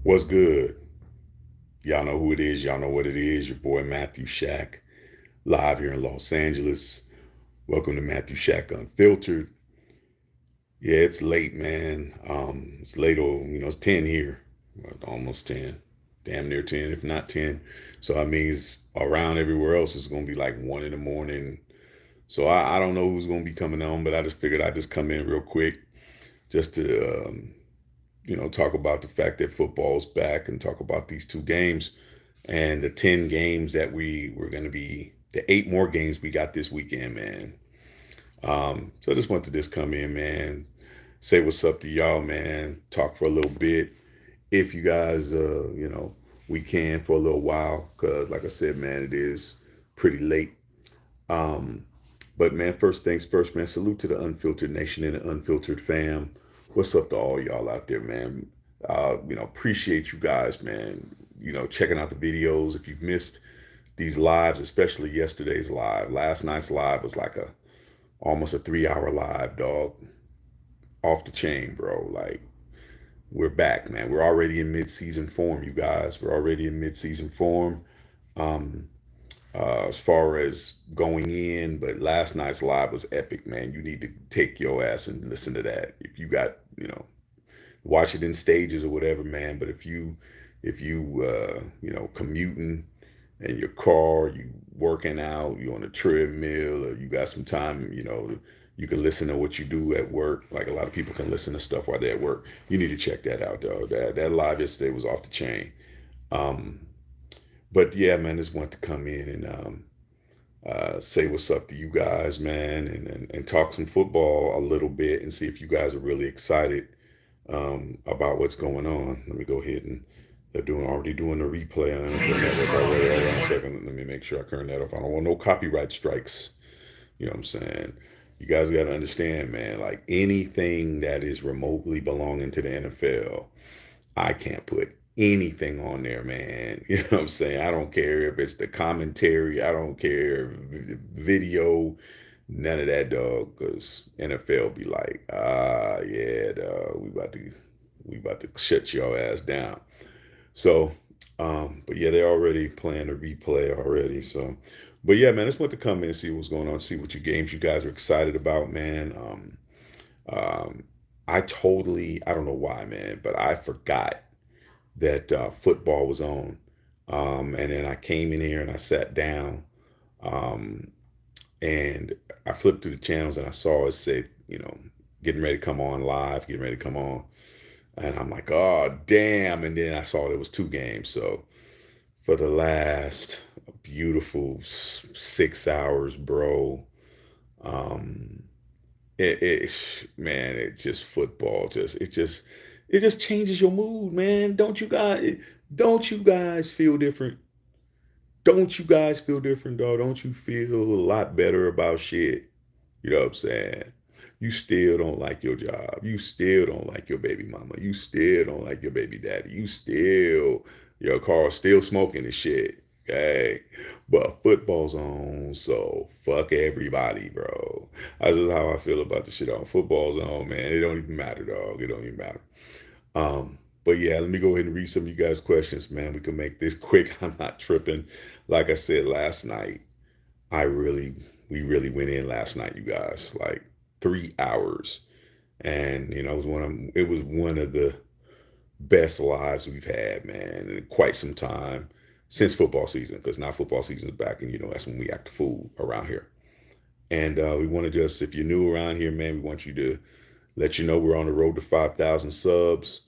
What's good? Y'all know who it is. Y'all know what it is. Your boy Matthew Shack, live here in Los Angeles. Welcome to Matthew Shack Unfiltered. Yeah, it's late, man. It's late. It's 10 here, almost 10, damn near 10, if not 10. So that means around everywhere else it's gonna be like 1 in the morning. So I don't know who's gonna be coming on, but I just figured I'd just come in real quick just to talk about the fact that football's back and talk about these two games and the 10 games that we're going to be, the 8 more games we got this weekend, man. So I just wanted to just come in, man, say what's up to y'all, man, talk for a little bit. If you guys, we can for a little while, because like I said, man, it is pretty late. Um, but man, first things first, man, salute to the Unfiltered Nation and the Unfiltered fam. What's up to all y'all out there, man? Appreciate you guys, man. Checking out the videos. If you've missed these lives, especially yesterday's live, last night's live was like a almost a 3 hour live, dog. Off the chain, bro. Like we're back, man. We're already in mid-season form, you guys. We're already in mid-season form. Um, as far as going in, but last night's live was epic, man. You need to take your ass and listen to that. If you got, watch it in stages or whatever, man. But if you commuting in your car, you working out, you on a treadmill, or you got some time, you can listen to what you do at work. Like a lot of people can listen to stuff while they're at work. You need to check that out, though. That live yesterday was off the chain. Um, but yeah, man, just want to come in and say what's up to you guys, man, and talk some football a little bit and see if you guys are really excited about what's going on. Let me go ahead and they're already doing the replay on NFL Network already. Hold on a second. Let me make sure I turn that off. I don't want no copyright strikes. You know what I'm saying? You guys got to understand, man, like anything that is remotely belonging to the NFL, I can't put anything on there, man. You know what I'm saying? I don't care if it's the commentary, I don't care video, none of that, dog. Because NFL be like, yeah, dog, we about to shut your ass down. So, but yeah, they're already playing a replay already. So, but yeah, man, I just want to come in and see what's going on, see what your games you guys are excited about, man. Um, I don't know why, man, but I forgot that football was on. And then I came in here and I sat down, um, and I flipped through the channels and I saw it said, getting ready to come on live, getting ready to come on. And I'm like, oh, damn. And then I saw there was 2 games. So for the last beautiful 6 hours, bro, um, it man, it's just football. It just changes your mood, man. Don't you guys feel different? Don't you guys feel different, dog? Don't you feel a lot better about shit? You know what I'm saying? You still don't like your job. You still don't like your baby mama. You still don't like your baby daddy. Your car's still smoking and shit. Okay. But football's on, so fuck everybody, bro. That's just how I feel about the shit on. Football's on, man. It don't even matter, dog. It don't even matter. But yeah, let me go ahead and read some of you guys' questions, man. We can make this quick. I'm not tripping. Like I said last night, I really, we really went in last night, you guys. Like 3 hours, and it was one of the best lives we've had, man, in quite some time since football season. Because now football season is back, and that's when we act a fool around here. And we want to just, if you're new around here, man, we want you to let you know we're on the road to 5,000 subs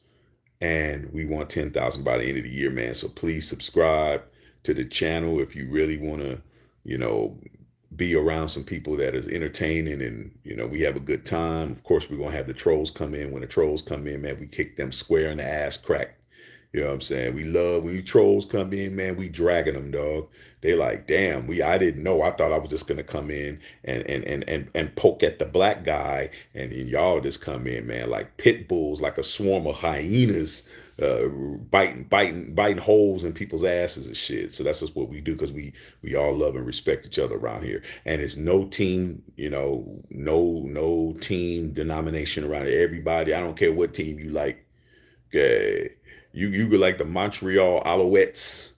and we want 10,000 by the end of the year, man. So please subscribe to the channel if you really want to, you know, be around some people that is entertaining and, we have a good time. Of course, we're going to have the trolls come in. When the trolls come in, man, we kick them square in the ass crack. You know what I'm saying? We love when you trolls come in, man, we dragging them, dog. They like, damn, I didn't know. I thought I was just gonna come in and poke at the black guy, and then y'all just come in, man, like pit bulls, like a swarm of hyenas, biting holes in people's asses and shit. So that's just what we do because we all love and respect each other around here. And it's no team, no team denomination around here. Everybody, I don't care what team you like. Okay. You could like the Montreal Alouettes.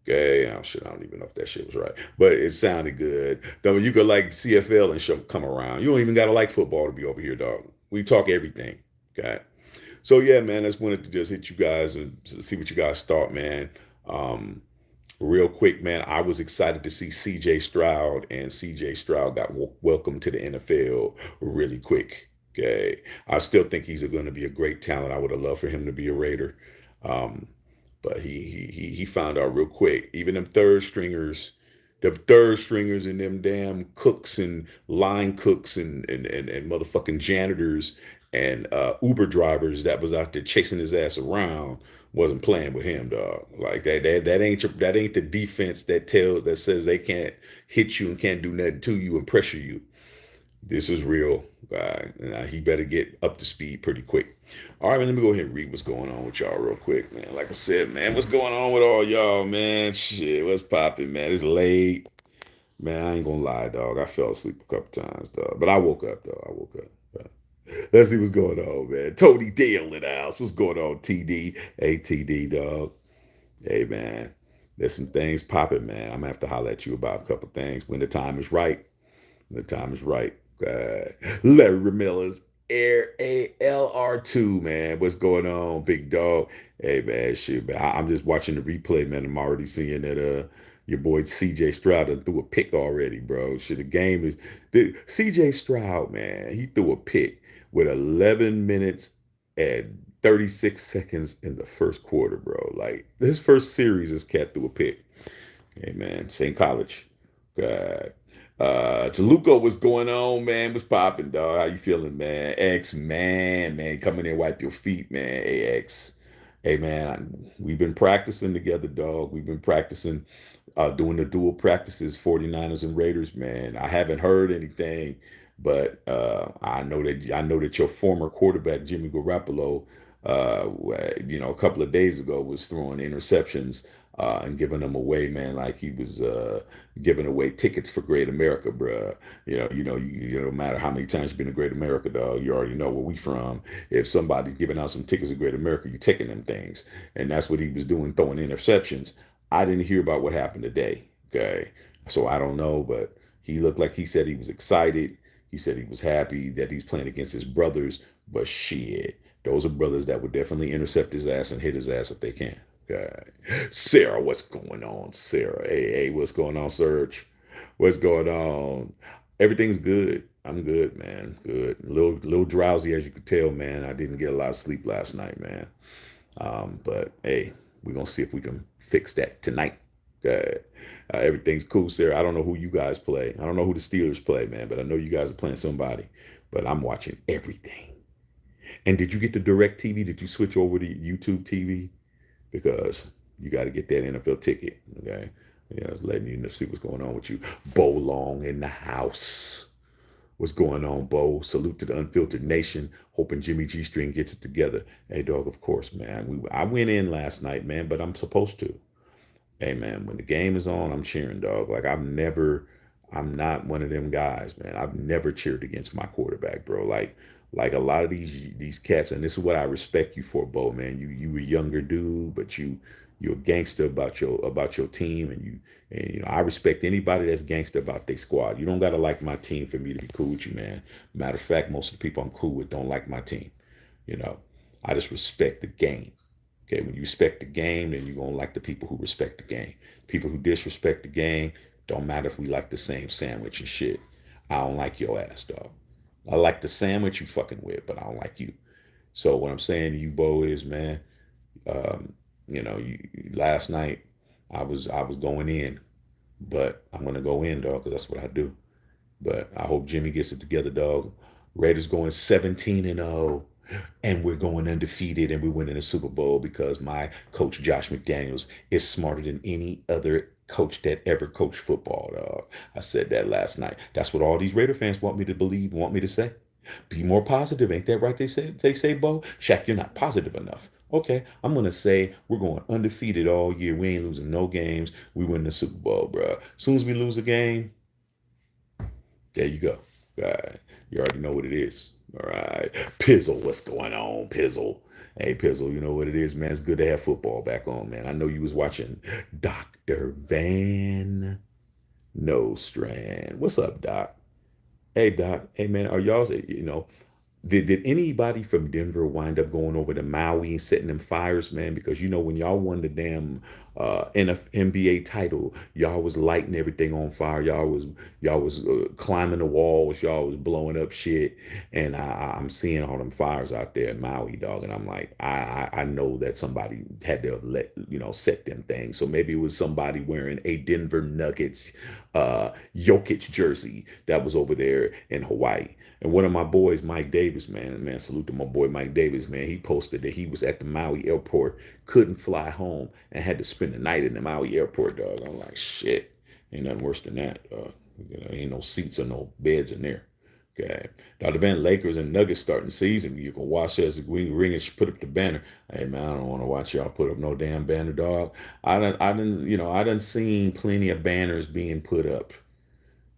Okay, oh shit, I don't even know if that shit was right, but it sounded good. Though you could like CFL and show come around. You don't even gotta like football to be over here, dog. We talk everything. Okay. So yeah, man, I just wanted to just hit you guys and see what you guys thought, man. Um, Real quick, man, I was excited to see CJ Stroud, and CJ Stroud got welcomed to the NFL really quick. Okay. I still think he's going to be a great talent. I would have loved for him to be a Raider. Um, but he found out real quick. Even the third stringers and them damn cooks and line cooks and motherfucking janitors and Uber drivers that was out there chasing his ass around wasn't playing with him, dog. Like that ain't the defense that says they can't hit you and can't do nothing to you and pressure you. This is real, guy. He better get up to speed pretty quick. All right, man, let me go ahead and read what's going on with y'all real quick, man. Like I said, man, what's going on with all y'all, man? Shit, what's popping, man? It's late. Man, I ain't gonna lie, dog. I fell asleep a couple times, dog. But I woke up, dog. I woke up. Let's see what's going on, man. Tony Dale in the house. What's going on, TD? Hey, TD, dog. Hey, man. There's some things popping, man. I'm gonna have to holler at you about a couple things when the time is right. The time is right. Larry Ramirez, Air ALR2, man. What's going on, big dog? Hey, man, shit, man. I'm just watching the replay, man. I'm already seeing that your boy CJ Stroud done threw a pick already, bro. Shit, CJ Stroud, man. He threw a pick with 11 minutes and 36 seconds in the first quarter, bro. Like his first series, this cat threw a pick. Hey, man, same college. God. Jaluko, what's going on, man? What's popping, dog? How you feeling, man? X, man, come in there, wipe your feet, man. Hey, X. Hey, man, we've been practicing together, dog. We've been practicing, doing the dual practices, 49ers and Raiders, man. I haven't heard anything, but I know that your former quarterback, Jimmy Garoppolo, a couple of days ago was throwing interceptions and giving them away, man, like he was giving away tickets for Great America, bruh. No matter how many times you've been to Great America, dog, you already know where we from. If somebody's giving out some tickets to Great America, you taking them things, and that's what he was doing, throwing interceptions. I didn't hear about what happened today. Okay, so I don't know, but he looked like he said he was excited. He said he was happy that he's playing against his brothers, but shit, those are brothers that would definitely intercept his ass and hit his ass if they can. Okay. Sarah, what's going on, Sarah? Hey, what's going on, Serge? What's going on? Everything's good. I'm good, man. Good. A little drowsy, as you could tell, man. I didn't get a lot of sleep last night, man. But hey, we're gonna see if we can fix that tonight. Okay. Everything's cool, Sarah. I don't know who you guys play. I don't know who the Steelers play, man, but I know you guys are playing somebody. But I'm watching everything. And did you get the direct TV? Did you switch over to YouTube TV? Because you got to get that NFL ticket. Okay. Yeah, letting you know, see what's going on with you. Bo Long in the house. What's going on, Bo? Salute to the Unfiltered Nation. Hoping Jimmy G String gets it together. Hey, dog, of course, man. I went in last night, man, but I'm supposed to. Hey, man, when the game is on, I'm cheering, dog. Like I'm not one of them guys, man. I've never cheered against my quarterback, bro. Like a lot of these cats, and this is what I respect you for, Bo, man. You a younger dude, but you're a gangster about your team, and I respect anybody that's gangster about their squad. You don't gotta like my team for me to be cool with you, man. Matter of fact, most of the people I'm cool with don't like my team. You know, I just respect the game. Okay, when you respect the game, then you're gonna like the people who respect the game. People who disrespect the game, don't matter if we like the same sandwich and shit. I don't like your ass, dog. I like the sandwich you fucking with, but I don't like you. So what I'm saying to you, Bo, is, man, last night I was going in, but I'm gonna go in, dog, because that's what I do. But I hope Jimmy gets it together, dog. Raiders going 17-0, and we're going undefeated, and we're winning the Super Bowl because my coach Josh McDaniels is smarter than any other coach that ever coached football, dog. I said that last night. That's what all these Raider fans want me to believe, want me to say. Be more positive, ain't that right? They say, Bo. Shaq, you're not positive enough. Okay, I'm gonna say we're going undefeated all year. We ain't losing no games. We win the Super Bowl, bro. As soon as we lose a game, there you go. God, you already know what it is. All right. Pizzle, what's going on, Pizzle? Hey, Pizzle, you know what it is, man? It's good to have football back on, man. I know you was watching Dr. Van Nostrand. What's up, Doc? Hey, Doc. Hey, man, are y'all, did anybody from Denver wind up going over to Maui and setting them fires, man? Because when y'all won the damn NBA title, y'all was lighting everything on fire. Y'all was climbing the walls. Y'all was blowing up shit. And I'm seeing all them fires out there in Maui, dog. And I'm like, I know that somebody had to set them things. So maybe it was somebody wearing a Denver Nuggets Jokic jersey that was over there in Hawaii. And one of my boys, Mike Davis, man, salute to my boy Mike Davis, man. He posted that he was at the Maui airport, couldn't fly home, and had to spend the night in the Maui airport, dog. I'm like, shit, ain't nothing worse than that, dog. Ain't no seats or no beds in there. Okay. Dr. Van Lakers and Nuggets starting the season. You can watch as we ring and put up the banner. Hey man, I don't want to watch y'all put up no damn banner, dog. I done seen plenty of banners being put up.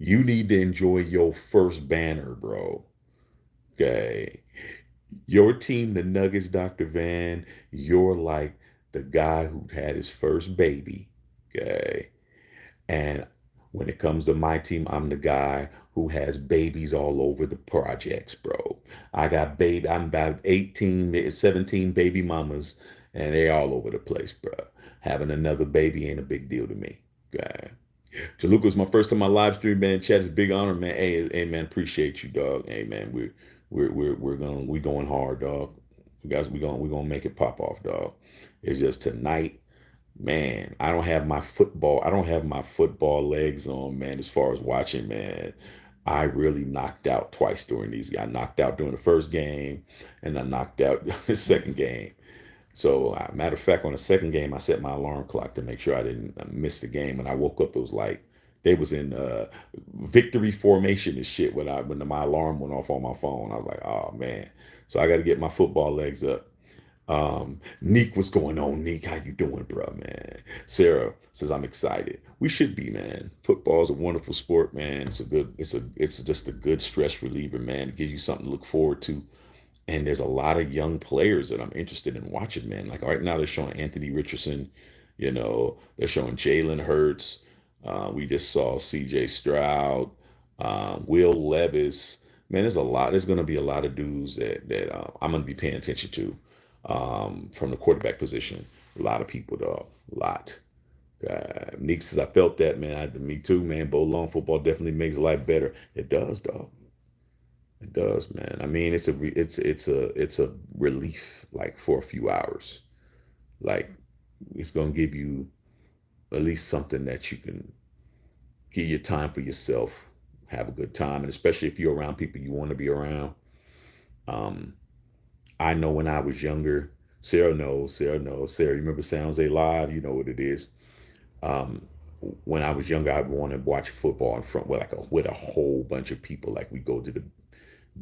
You need to enjoy your first banner, bro. Okay. Your team, the Nuggets, Dr. Van, you're like the guy who had his first baby. Okay. And when it comes to my team, I'm the guy who has babies all over the projects, bro. I'm about 18, 17 baby mamas, and they all over the place, bro. Having another baby ain't a big deal to me. Okay. Jaluka was my first time on live stream, man. Chat is a big honor, man. Hey, man, appreciate you, dog. Hey, man, we going hard, dog. You guys, we gonna make it pop off, dog. It's just tonight, man. I don't have my football legs on, man. As far as watching, man, I really knocked out twice during these. I knocked out during the first game, and I knocked out the second game. So, matter of fact, on the second game, I set my alarm clock to make sure I didn't miss the game. When I woke up, it was like they was in victory formation and shit when my alarm went off on my phone. I was like, oh man. So I got to get my football legs up. Neek, what's going on, Neek? How you doing, bro, man? Sarah says I'm excited. We should be, man. Football is a wonderful sport, man. It's just a good stress reliever, man. It gives you something to look forward to. And there's a lot of young players that I'm interested in watching, man. Like right now, they're showing Anthony Richardson, they're showing Jalen Hurts. We just saw CJ Stroud, Will Levis. Man, there's going to be a lot of dudes that I'm going to be paying attention to from the quarterback position. A lot of people, dog. A lot. Nick says, I felt that, man. Me too, man. Bowl long football definitely makes life better. It does, dog. It does, man. I mean, it's a relief, like for a few hours. Like it's gonna give you at least something that you can give your time for yourself, have a good time, and especially if you're around people you want to be around. Um, I know when I was younger, Sarah knows. Sarah knows. Sarah, you remember Sounds A Live? You know what it is. Um, when I was younger, I wanted to watch football in front with a whole bunch of people. Like we go to the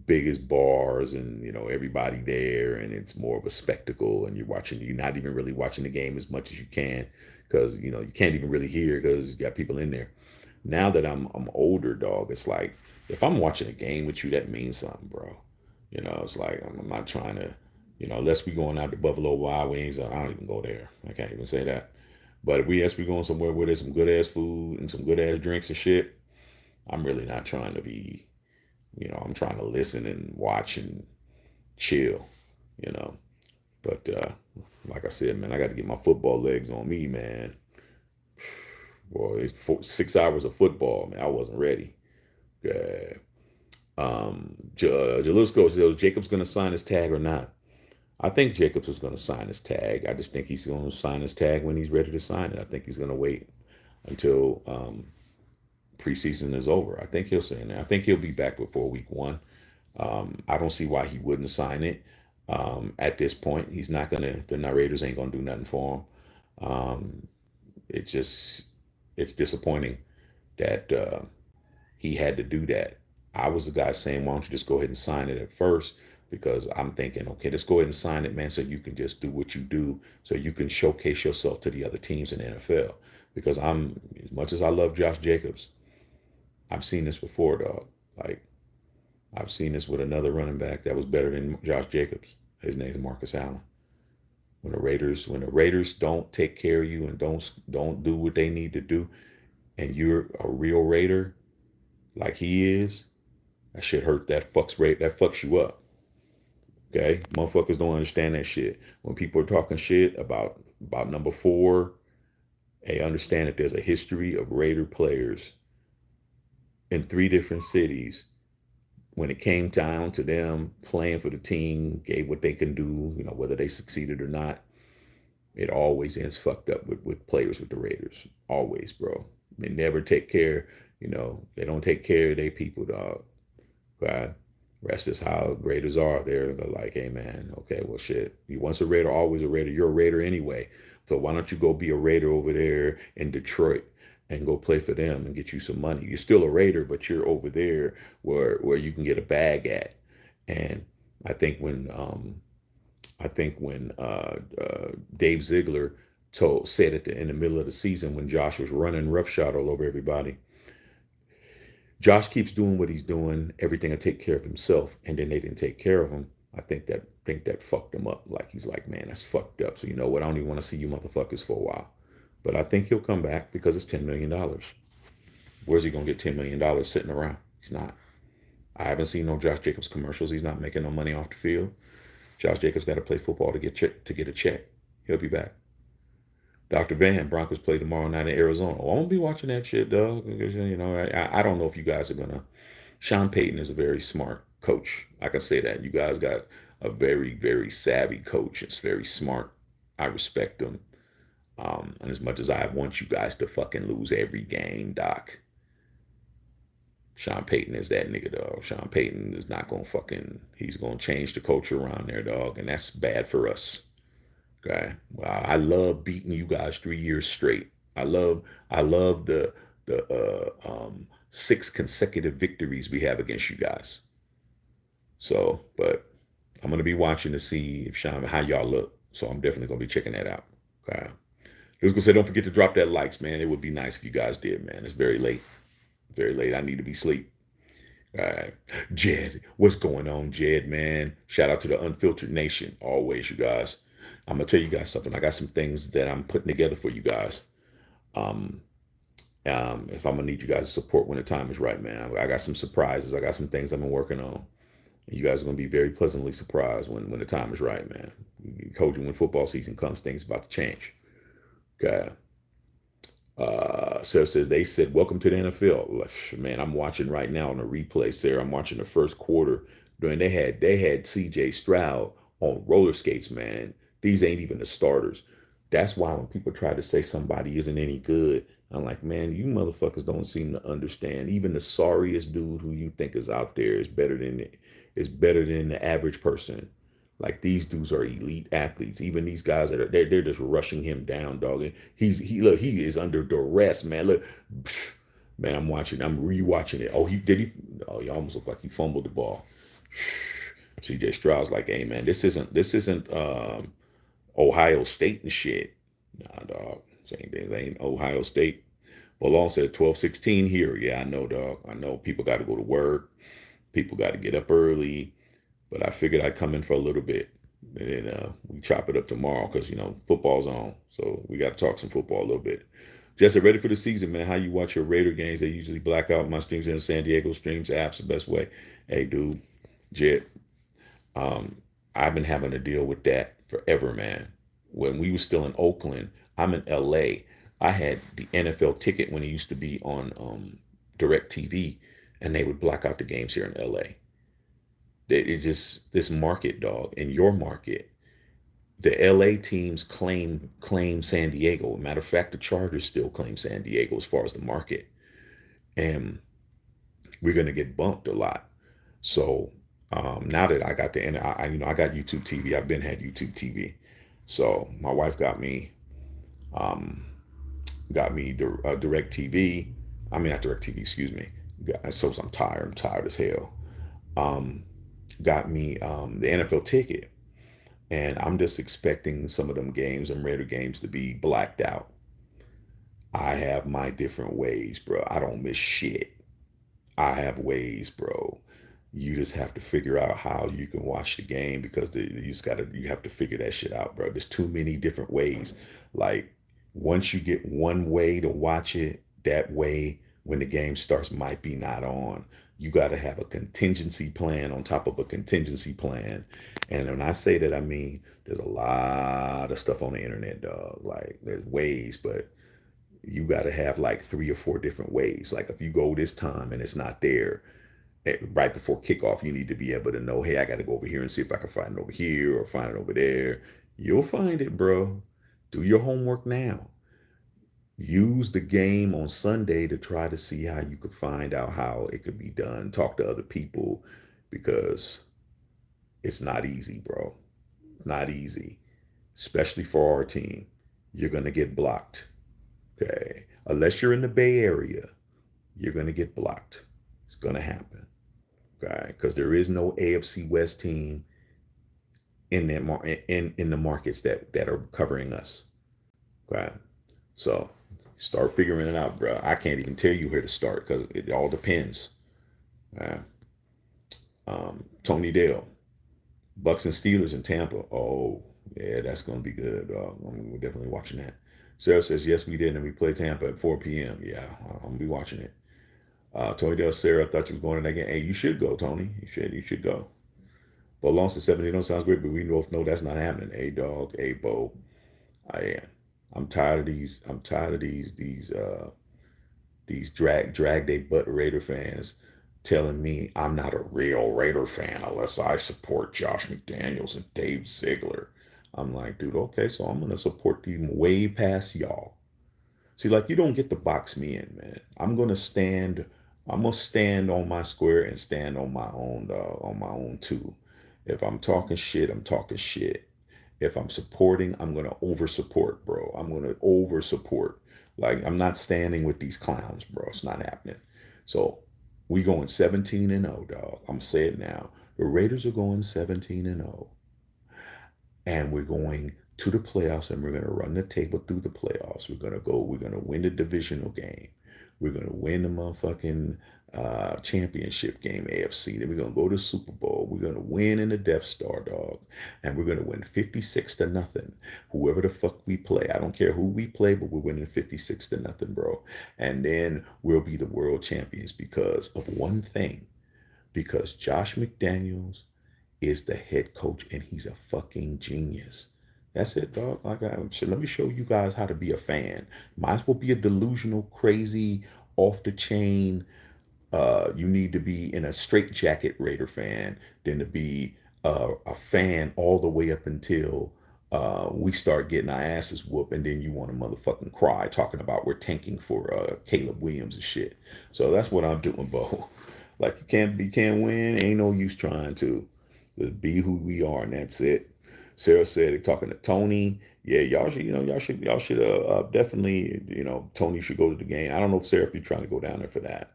biggest bars and everybody there, and it's more of a spectacle, and you're not even really watching the game as much as you can because you can't even really hear because you got people in there. Now that I'm older, dog, it's like if I'm watching a game with you, that means something, bro. It's like I'm not trying to, unless we going out to Buffalo Wild Wings, I don't even go there. I can't even say that. But if we going somewhere where there's some good ass food and some good ass drinks and shit, I'm really not trying to be, I'm trying to listen and watch and chill, you know. But like I said, man, I got to get my football legs on me, man. Boy, 6 hours of football, man. I wasn't ready. Yeah. Jalusko says Jacobs going to sign his tag or not. I think Jacobs is going to sign his tag. I just think he's going to sign his tag when he's ready to sign it. I think he's going to wait until preseason is over. I think he'll sign it. I think he'll be back before week one. I don't see why he wouldn't sign it. At this point, he's not gonna. The narrators ain't gonna do nothing for him. It just, it's disappointing that he had to do that. I was the guy saying, why don't you just go ahead and sign it at first? Because I'm thinking, okay, let's go ahead and sign it, man, so you can just do what you do, so you can showcase yourself to the other teams in the NFL. Because as much as I love Josh Jacobs, I've seen this before, dog. Like I've seen this with another running back that was better than Josh Jacobs. His name's Marcus Allen. When the Raiders don't take care of you and don't do what they need to do, and you're a real Raider like he is, that shit hurt. That fucks you up. Okay, motherfuckers don't understand that shit. When people are talking shit about number four, they understand that there's a history of Raider players in three different cities. When it came down to them playing for the team, gave what they can do, whether they succeeded or not, it always ends fucked up with players with the Raiders. Always, bro. They never take care, they don't take care of their people, dog. God. That's just how Raiders are. They're like, hey man, okay, well shit. You once a Raider, always a Raider. You're a Raider anyway. So why don't you go be a Raider over there in Detroit and go play for them and get you some money? You're still a Raider, but you're over there where you can get a bag at. And I think when Dave Ziegler said in the middle of the season when Josh was running roughshod all over everybody, Josh keeps doing what he's doing, everything to take care of himself, and then they didn't take care of him. I think that fucked him up. Like he's like, man, that's fucked up. So you know what? I don't even want to see you motherfuckers for a while. But I think he'll come back because it's $10 million. Where's he gonna get $10 million sitting around? He's not. I haven't seen no Josh Jacobs commercials. He's not making no money off the field. Josh Jacobs got to play football to get a check. He'll be back. Dr. Van, Broncos play tomorrow night in Arizona. Oh, I won't be watching that shit, dog. Because, I don't know if you guys are gonna. Sean Payton is a very smart coach. I can say that. You guys got a very, very savvy coach. It's very smart. I respect him. And as much as I want you guys to fucking lose every game, Doc, Sean Payton is that nigga, dog. Sean Payton is not gonna he's gonna change the culture around there, dog. And that's bad for us. Okay. Well, I love beating you guys 3 years straight. I love the 6 consecutive victories we have against you guys. So, but I'm gonna be watching to see if how y'all look. So I'm definitely gonna be checking that out. Okay. I was gonna say, don't forget to drop that likes, man. It would be nice if you guys did, man. It's very late. Very late. I need to be asleep. All right. Jed, what's going on, Jed, man? Shout out to the Unfiltered Nation. Always, you guys. I'm gonna tell you guys something. I got some things that I'm putting together for you guys. Um, if I'm gonna need you guys' support when the time is right, man. I got some surprises. I got some things I've been working on. And you guys are gonna be very pleasantly surprised when the time is right, man. I told you when football season comes, things about to change. Okay. Sarah says they said, "Welcome to the NFL." Like, man, I'm watching right now on a replay, Sarah. I'm watching the first quarter. During they had C.J. Stroud on roller skates, man. These ain't even the starters. That's why when people try to say somebody isn't any good, I'm like, man, you motherfuckers don't seem to understand. Even the sorriest dude who you think is out there is better than the average person. Like these dudes are elite athletes. Even these guys they're just rushing him down, dog. And he is under duress, man. Look, man, I'm rewatching it. Oh, he almost looked like he fumbled the ball. CJ Stroud's like, hey man, this isn't Ohio State and shit. Nah, dog. This ain't Ohio State. Malone said 12:16 here. Yeah, I know, dog. I know people got to go to work. People got to get up early. But I figured I'd come in for a little bit. And then we chop it up tomorrow because, football's on. So we got to talk some football a little bit. Jesse, ready for the season, man. How you watch your Raider games? They usually black out my streams in San Diego streams apps the best way. Hey, dude, Jet, I've been having to deal with that forever, man. When we were still in Oakland, I'm in LA. I had the NFL ticket when it used to be on Direct TV, and they would block out the games here in LA. It just this market, dog, in your market. The LA teams claim San Diego. Matter of fact, the Chargers still claim San Diego as far as the market, and we're gonna get bumped a lot. So now that I got I got YouTube TV. I've been had YouTube TV. So my wife um, got me Direct TV. I mean not Direct TV, excuse me. So I'm tired. I'm tired as hell. Um, got me the NFL ticket, and I'm just expecting some of them games and Raider games to be blacked out. I have my different ways, bro. I don't miss shit. I have ways, bro. You just have to figure out how you can watch the game because you have to figure that shit out, bro. There's too many different ways. Like once you get one way to watch it, that way when the game starts might be not on. You got to have a contingency plan on top of a contingency plan. And when I say that, I mean there's a lot of stuff on the internet, dog. Like there's ways, but you got to have like 3 or 4 different ways. Like if you go this time and it's not there, right before kickoff, you need to be able to know, hey, I got to go over here and see if I can find it over here or find it over there. You'll find it, bro. Do your homework now. Use the game on Sunday to try to see how you could find out how it could be done. Talk to other people because it's not easy, bro. Not easy, especially for our team. You're going to get blocked. Okay. Unless you're in the Bay Area, you're going to get blocked. It's going to happen. Okay. Because there is no AFC West team in in the markets that are covering us. Okay. So start figuring it out, bro. I can't even tell you where to start because it all depends. Uh, Tony Dale, Bucks and Steelers in Tampa. Oh, yeah, that's going to be good. We're definitely watching that. Sarah says, yes, we did. And we play Tampa at 4 p.m. Yeah, I'm going to be watching it. Tony Dale, Sarah, I thought you was going to that game. Hey, you should go, Tony. You should go. But long to 70 don't sounds great, but we both know that's not happening. Hey, dog. Hey, Bo. I am. I'm tired of these. I'm tired of these drag they butt Raider fans telling me I'm not a real Raider fan unless I support Josh McDaniels and Dave Ziegler. I'm like, dude, okay, so I'm gonna support them way past y'all. See, like you don't get to box me in, man. I'm gonna stand on my square and stand on my own too. If I'm talking shit, I'm talking shit. If I'm supporting, I'm gonna over support, bro. I'm gonna over support. Like I'm not standing with these clowns, bro. It's not happening. So we going 17-0, dog. I'm saying it now. The Raiders are going 17-0. And we're going to the playoffs and we're going to run the table through the playoffs. We're going to win the divisional game. We're going to win the motherfucking championship game, AFC. Then we're going to go to the Super Bowl. We're going to win in the Death Star, dog. And we're going to win 56-0. Whoever the fuck we play. I don't care who we play, but we're winning 56-0, bro. And then we'll be the world champions because of one thing. Because Josh McDaniels is the head coach and he's a fucking genius. That's it, dog. Let me show you guys how to be a fan. Might as well be a delusional, crazy, off the chain. You need to be in a straitjacket Raider fan than to be a fan all the way up until we start getting our asses whooped, and then you want to motherfucking cry talking about we're tanking for Caleb Williams and shit. So that's what I'm doing, Bo. Like you can't win. Ain't no use trying to. Just be who we are, and that's it. Sarah said, they're talking to Tony. Yeah, y'all should definitely, Tony should go to the game. I don't know if Sarah, if you're trying to go down there for that.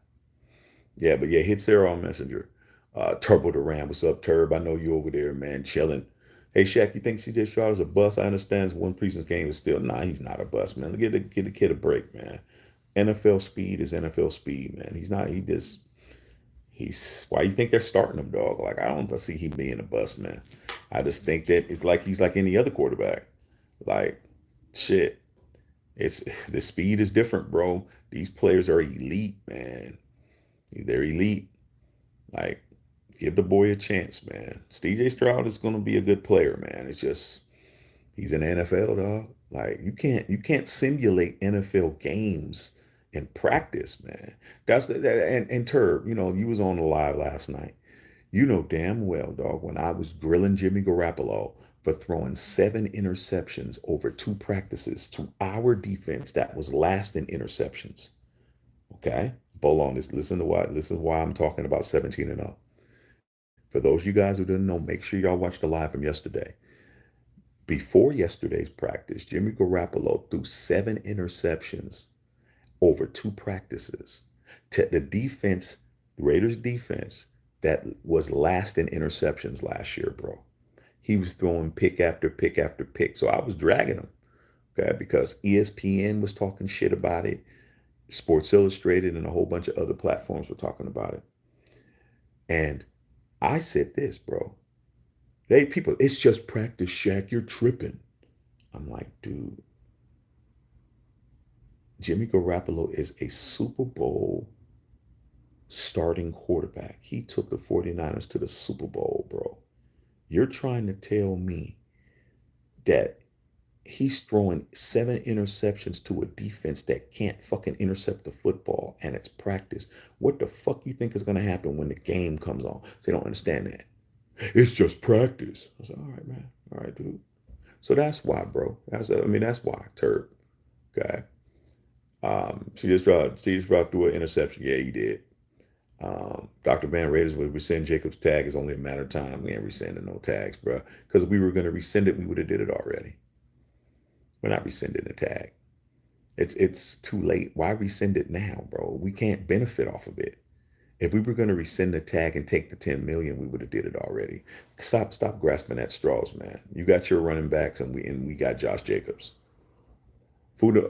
Yeah, but yeah, hit Sarah on Messenger. Turbo Duran, what's up, Turb? I know you over there, man, chilling. Hey, Shaq, you think CJ Stroud is a bust? I understand one preseason game is still, nah, he's not a bust, man. Get the kid a break, man. NFL speed is NFL speed, man. He's why you think they're starting him, dog? Like I don't see him being a bust, man. I just think that it's like he's like any other quarterback. Like shit, it's the speed is different, bro. These players are elite, man. They're elite. Like give the boy a chance, man. CJ Stroud is gonna be a good player, man. It's just he's an NFL dog. Like you can't simulate NFL games in practice, man. And Turb, you was on the live last night. You know damn well, dog, when I was grilling Jimmy Garoppolo for throwing 7 interceptions over 2 practices to our defense that was last in interceptions. Okay? Hold on, listen to why I'm talking about 17-0. For those of you guys who didn't know, make sure y'all watch the live from yesterday. Before yesterday's practice, Jimmy Garoppolo threw 7 interceptions over 2 practices to the defense, Raiders defense, that was last in interceptions last year, bro. He was throwing pick after pick after pick. So I was dragging him, okay, because ESPN was talking shit about it. Sports Illustrated and a whole bunch of other platforms were talking about it. And I said this, bro. They people, it's just practice, Shaq. You're tripping. I'm like, dude, Jimmy Garoppolo is a Super Bowl starting quarterback. He took the 49ers to the Super Bowl, bro. You're trying to tell me that he's throwing 7 interceptions to a defense that can't fucking intercept the football and it's practice. What the fuck you think is going to happen when the game comes on? They don't understand that. It's just practice. I said, all right, man. All right, dude. So that's why, bro. That's why, Turk. Okay. C.J. Stroud threw an interception. Yeah, he did. Dr. Van Raiders would rescind Jacob's tag. It's only a matter of time. We ain't rescinding no tags, bro. Because if we were going to rescind it, we would have did it already. We're not rescinding the tag. It's too late. Why rescind it now, bro? We can't benefit off of it. If we were going to rescind the tag and take the 10 million, we would have did it already. Stop grasping at straws, man. You got your running backs, and we got Josh Jacobs. Fuda,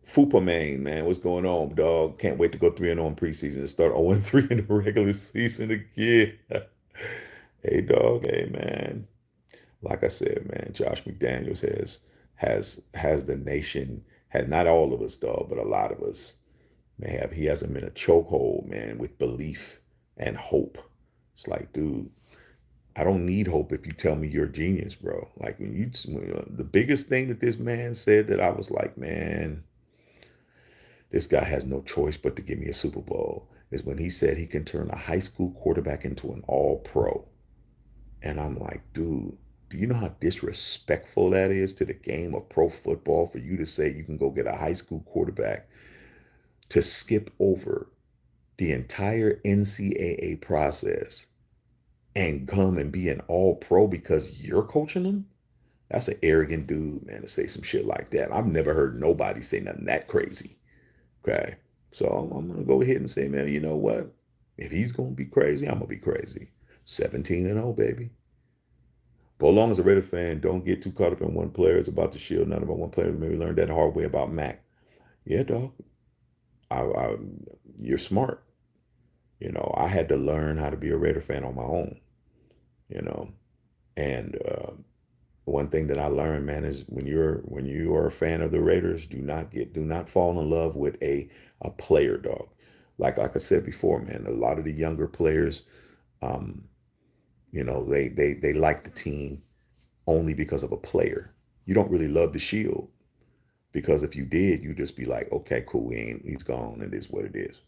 Fupa Main, man, what's going on, dog? Can't wait to go 3-0 in preseason and start 0-3 in the regular season again. Hey, dog. Hey, man. Like I said, man, Josh McDaniels has the nation, had not all of us, dog, but a lot of us may have. He has them in a chokehold, man, with belief and hope. It's like, dude, I don't need hope if you tell me you're a genius, bro. Like the biggest thing that this man said that I was like, man, this guy has no choice but to give me a Super Bowl is when he said he can turn a high school quarterback into an all pro. And I'm like, dude, do you know how disrespectful that is to the game of pro football for you to say you can go get a high school quarterback to skip over the entire NCAA process and come and be an all pro because you're coaching them? That's an arrogant dude, man, to say some shit like that. I've never heard nobody say nothing that crazy. Okay. So I'm going to go ahead and say, man, you know what? If he's going to be crazy, I'm going to be crazy. 17-0, baby. But as long as a Raider fan, don't get too caught up in one player. It's about the shield, not about one player. Maybe learned that hard way about Mac. Yeah, dog. I, you're smart. I had to learn how to be a Raider fan on my own. You know, and one thing that I learned, man, is when you are a fan of the Raiders, do not fall in love with a player, dog. Like I said before, man, a lot of the younger players, um, they like the team only because of a player. You don't really love the Shield because if you did, you'd just be like, okay, cool, he's gone, and it is what it is.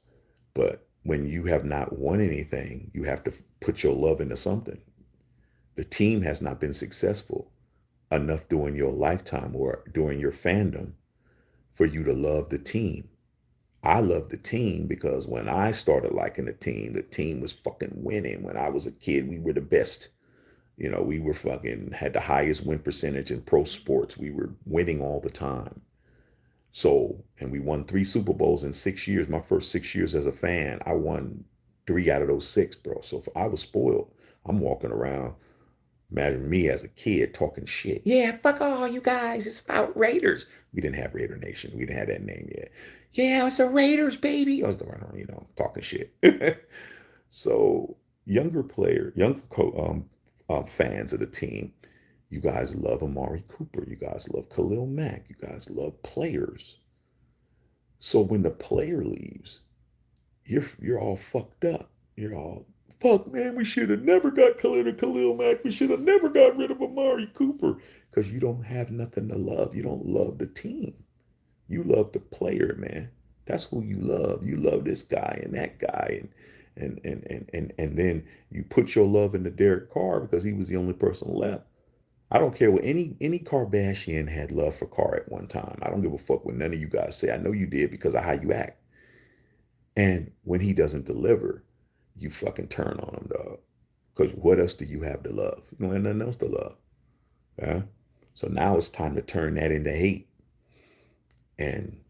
But when you have not won anything, you have to put your love into something. The team has not been successful enough during your lifetime or during your fandom for you to love the team. I love the team because when I started liking the team was fucking winning. When I was a kid, we were the best. We were fucking had the highest win percentage in pro sports. We were winning all the time. So, and we won 3 Super Bowls in 6 years. My first 6 years as a fan, I won 3 out of those 6, bro. So if I was spoiled. I'm walking around. Imagine me as a kid talking shit. Yeah, fuck all you guys. It's about Raiders. We didn't have Raider Nation. We didn't have that name yet. Yeah, it's the Raiders, baby. I was going around, talking shit. So younger fans of the team, you guys love Amari Cooper. You guys love Khalil Mack. You guys love players. So when the player leaves, you're all fucked up. You're all fuck, man. We should have never got Khalil Mack. We should have never got rid of Amari Cooper because you don't have nothing to love. You don't love the team. You love the player, man. That's who you love. You love this guy and that guy, and then you put your love into Derek Carr because he was the only person left. I don't care what any Kardashian had love for Carr at one time. I don't give a fuck what none of you guys say. I know you did because of how you act. And when he doesn't deliver, you fucking turn on him, dog. Because what else do you have to love? You don't have nothing else to love. Yeah? So now it's time to turn that into hate. And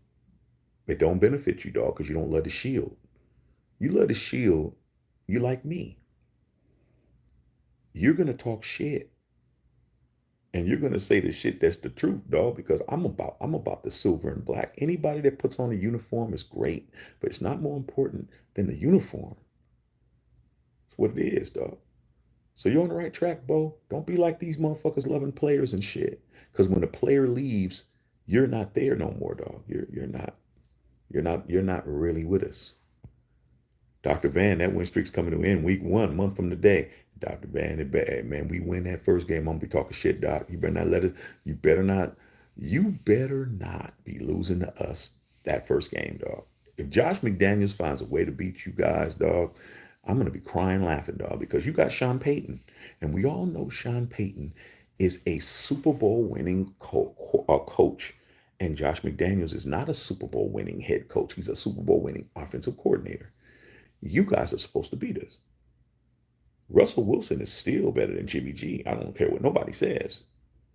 it don't benefit you, dog, because you don't love the Shield. You love the Shield, you like me. You're going to talk shit. And you're going to say the shit that's the truth, dog, because I'm about the silver and black. Anybody that puts on a uniform is great, but it's not more important than the uniform. what it is, dog. So you're on the right track, Bo. Don't be like these motherfuckers loving players and shit. Because when a player leaves, you're not there no more, dog. You're not really with us. Dr. Van, that win streak's coming to end week 1, month from today. Dr. Van, it bad, man. We win that first game. I'm gonna be talking shit, Doc. You better not let it. You better not be losing to us that first game, dog. If Josh McDaniels finds a way to beat you guys, dog, I'm gonna be crying laughing, dog, because you got Sean Payton, and we all know Sean Payton is a Super Bowl winning coach, and Josh McDaniels is not a Super Bowl winning head coach. He's a Super Bowl winning offensive coordinator. You guys are supposed to beat us. Russell Wilson is still better than Jimmy G. I don't care what nobody says.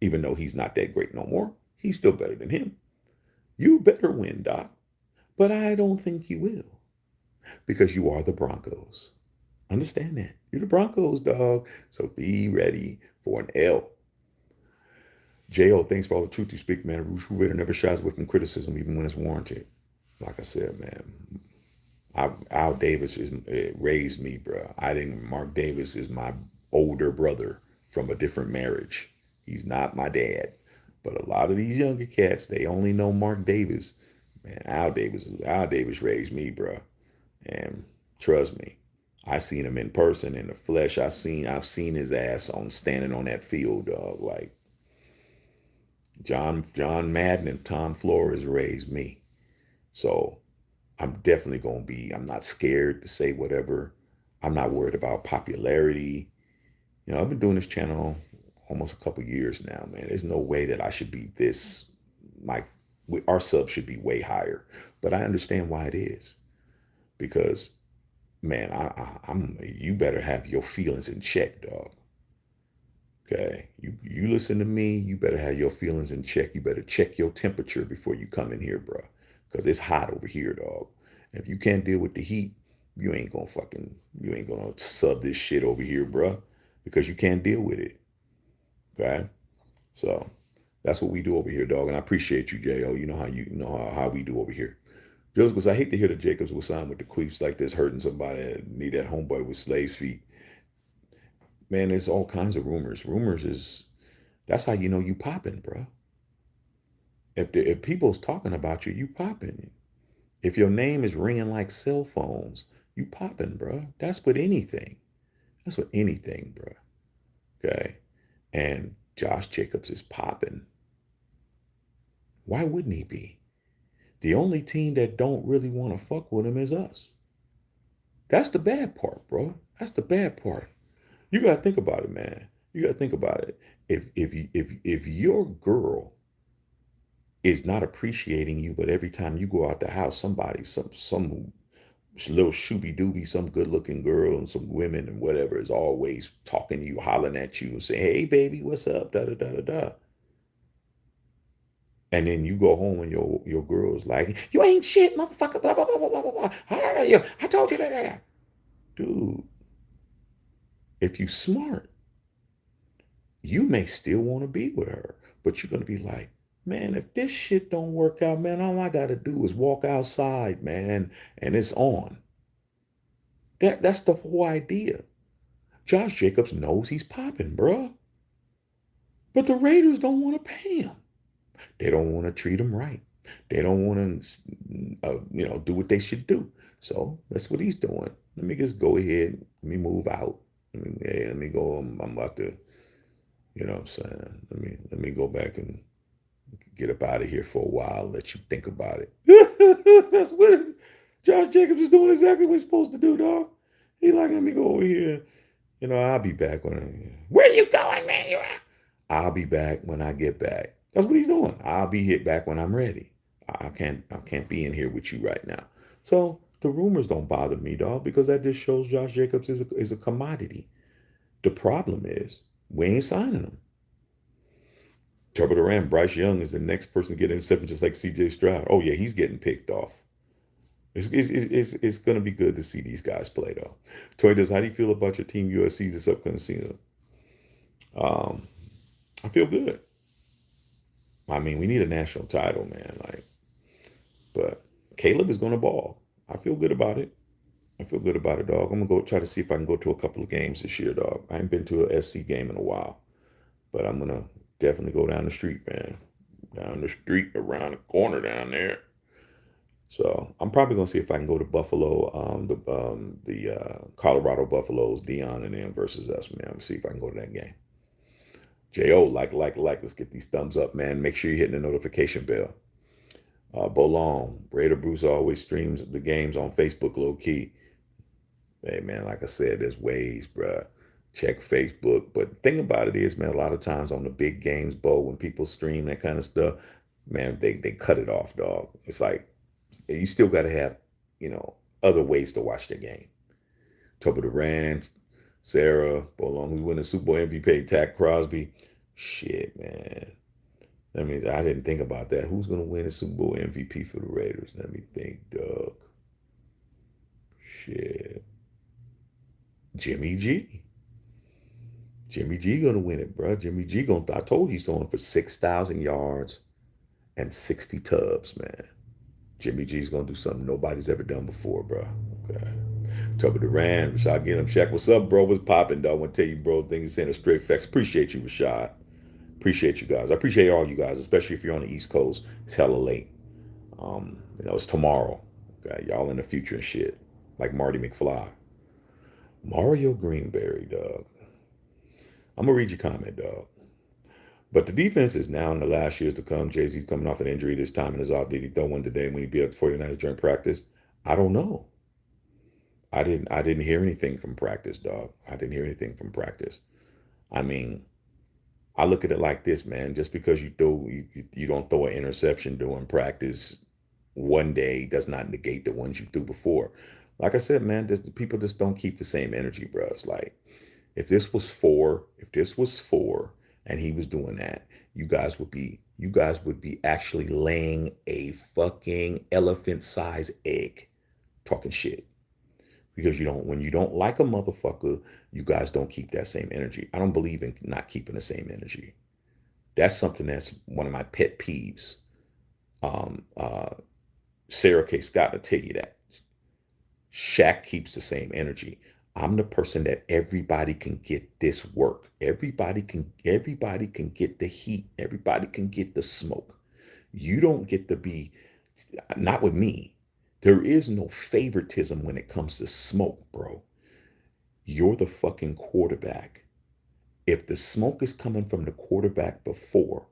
Even though he's not that great no more, he's still better than him. You better win, Doc. But I don't think you will because you are the Broncos. Understand that. You're the Broncos, dog. So be ready for an L. J.O., thanks for all the truth you speak, man. Ruth Raider never shies away from criticism, even when it's warranted. Like I said, man, Al Davis raised me, bro. I didn't. Mark Davis is my older brother from a different marriage. He's not my dad. But a lot of these younger cats, they only know Mark Davis. Man, Al Davis raised me, bro. And trust me, I seen him in person, in the flesh. I've seen his ass on standing on that field, dog. Like John Madden and Tom Flores raised me. So I'm definitely going to be, I'm not scared to say whatever. I'm not worried about popularity. I've been doing this channel almost a couple years now, man. There's no way that I should be this, like, our sub should be way higher. But I understand why it is. Because, man, you better have your feelings in check, dog. Okay? You listen to me, you better have your feelings in check. You better check your temperature before you come in here, bro. Because it's hot over here, dog. If you can't deal with the heat, you ain't gonna sub this shit over here, bro, because you can't deal with it. Okay? So that's what we do over here, dog. And I appreciate you, J.O. You know how we do over here. Just because I hate to hear the Jacobs was signed with the queefs like this, hurting somebody that need that homeboy with slaves feet. Man, there's all kinds of rumors. That's how you know you popping, bro. If people's talking about you, you popping. If your name is ringing like cell phones, you popping, bro. That's with anything. That's with anything, bro. Okay. And Josh Jacobs is popping. Why wouldn't he be? The only team that don't really want to fuck with him is us. That's the bad part, bro. That's the bad part. You gotta think about it, man. You gotta think about it. If your girl is not appreciating you, but every time you go out the house, somebody, some little shooby dooby, some good looking girl and some women and whatever is always talking to you, hollering at you and saying, "Hey baby, what's up?" Da da da da da. And then you go home and your girl's like, "You ain't shit, motherfucker, blah blah blah blah blah blah blah. I told you that." Dude, if you smart, you may still want to be with her, but you're gonna be like, man, if this shit don't work out, man, all I gotta do is walk outside, man, and it's on. That's the whole idea. Josh Jacobs knows he's popping, bruh. But the Raiders don't want to pay him. They don't want to treat him right. They don't want to, do what they should do. So that's what he's doing. Let me just go ahead. Let me move out. Let me go. I'm about to, you know what I'm saying? Let me go back and get up out of here for a while. Let you think about it. That's what Josh Jacobs is doing exactly what he's supposed to do, dog. He's like, let me go over here. I'll be back where are you going, man? I'll be back when I get back. That's what he's doing. I'll be hit back when I'm ready. I can't be in here with you right now. So the rumors don't bother me, dog, because that just shows Josh Jacobs is a commodity. The problem is we ain't signing him. Turbo Duran, Bryce Young is the next person to get intercepted, just like C.J. Stroud. Oh yeah, he's getting picked off. It's going to be good to see these guys play, though. Toy does, how do you feel about your team USC this upcoming season? Um, I feel good. I mean, we need a national title, man. But Caleb is going to ball. I feel good about it. I feel good about it, dog. I'm gonna go try to see if I can go to a couple of games this year, dog. I ain't been to a SC game in a while, but I'm gonna definitely go down the street, man. Down the street, around the corner down there. So I'm probably gonna see if I can go to Buffalo, the Colorado Buffaloes, Dion and them versus us, man. I'm see if I can go to that game. Jo, like. Let's get these thumbs up, man. Make sure you're hitting the notification bell. Bolong, Raider Bruce always streams the games on Facebook, low key. Hey, man, like I said, there's ways, bruh. Check Facebook. But the thing about it is, man, a lot of times on the big games, Bo, when people stream that kind of stuff, man, they cut it off, dog. It's like you still got to have, other ways to watch the game. Top of the Rand, Sarah, Bolong, who's winning Super Bowl MVP, Tack Crosby. Shit, man. That means I didn't think about that. Who's going to win the Super Bowl MVP for the Raiders? Let me think, Doug. Shit. Jimmy G. Jimmy G gonna win it, bro. Jimmy G gonna. I told you he's throwing for 6,000 yards and 60 tubs, man. Jimmy G's gonna do something nobody's ever done before, bro. Okay. Tubby Duran, Rashad, get him check. What's up, bro? What's popping, dog? I want to tell you, bro. Things saying a straight facts. Appreciate you, Rashad. Appreciate you guys. I appreciate all you guys, especially if you're on the East Coast. It's hella late. It's tomorrow. Okay, y'all in the future and shit. Like Marty McFly. Mario Greenberry, dog. I'm gonna read your comment, dog. But the defense is now in the last years to come. Jay-Z's coming off an injury this time and is off. Did he throw one today when he beat up the 49ers during practice? I don't know. I didn't hear anything from practice, dog. I didn't hear anything from practice. I mean, I look at it like this, man. Just because you don't throw an interception during practice one day does not negate the ones you threw before. Like I said, man, people just don't keep the same energy, bro. It's like if this was four and he was doing that, you guys would be actually laying a fucking elephant-sized egg talking shit. Because when you don't like a motherfucker, you guys don't keep that same energy. I don't believe in not keeping the same energy. That's something that's one of my pet peeves. Um, uh, Sarah K. Scott will tell you that. Shaq keeps the same energy. I'm the person that everybody can get this work. Everybody can get the heat. Everybody can get the smoke. You don't get to be, not with me. There is no favoritism when it comes to smoke, bro. You're the fucking quarterback. If the smoke is coming from the quarterback before,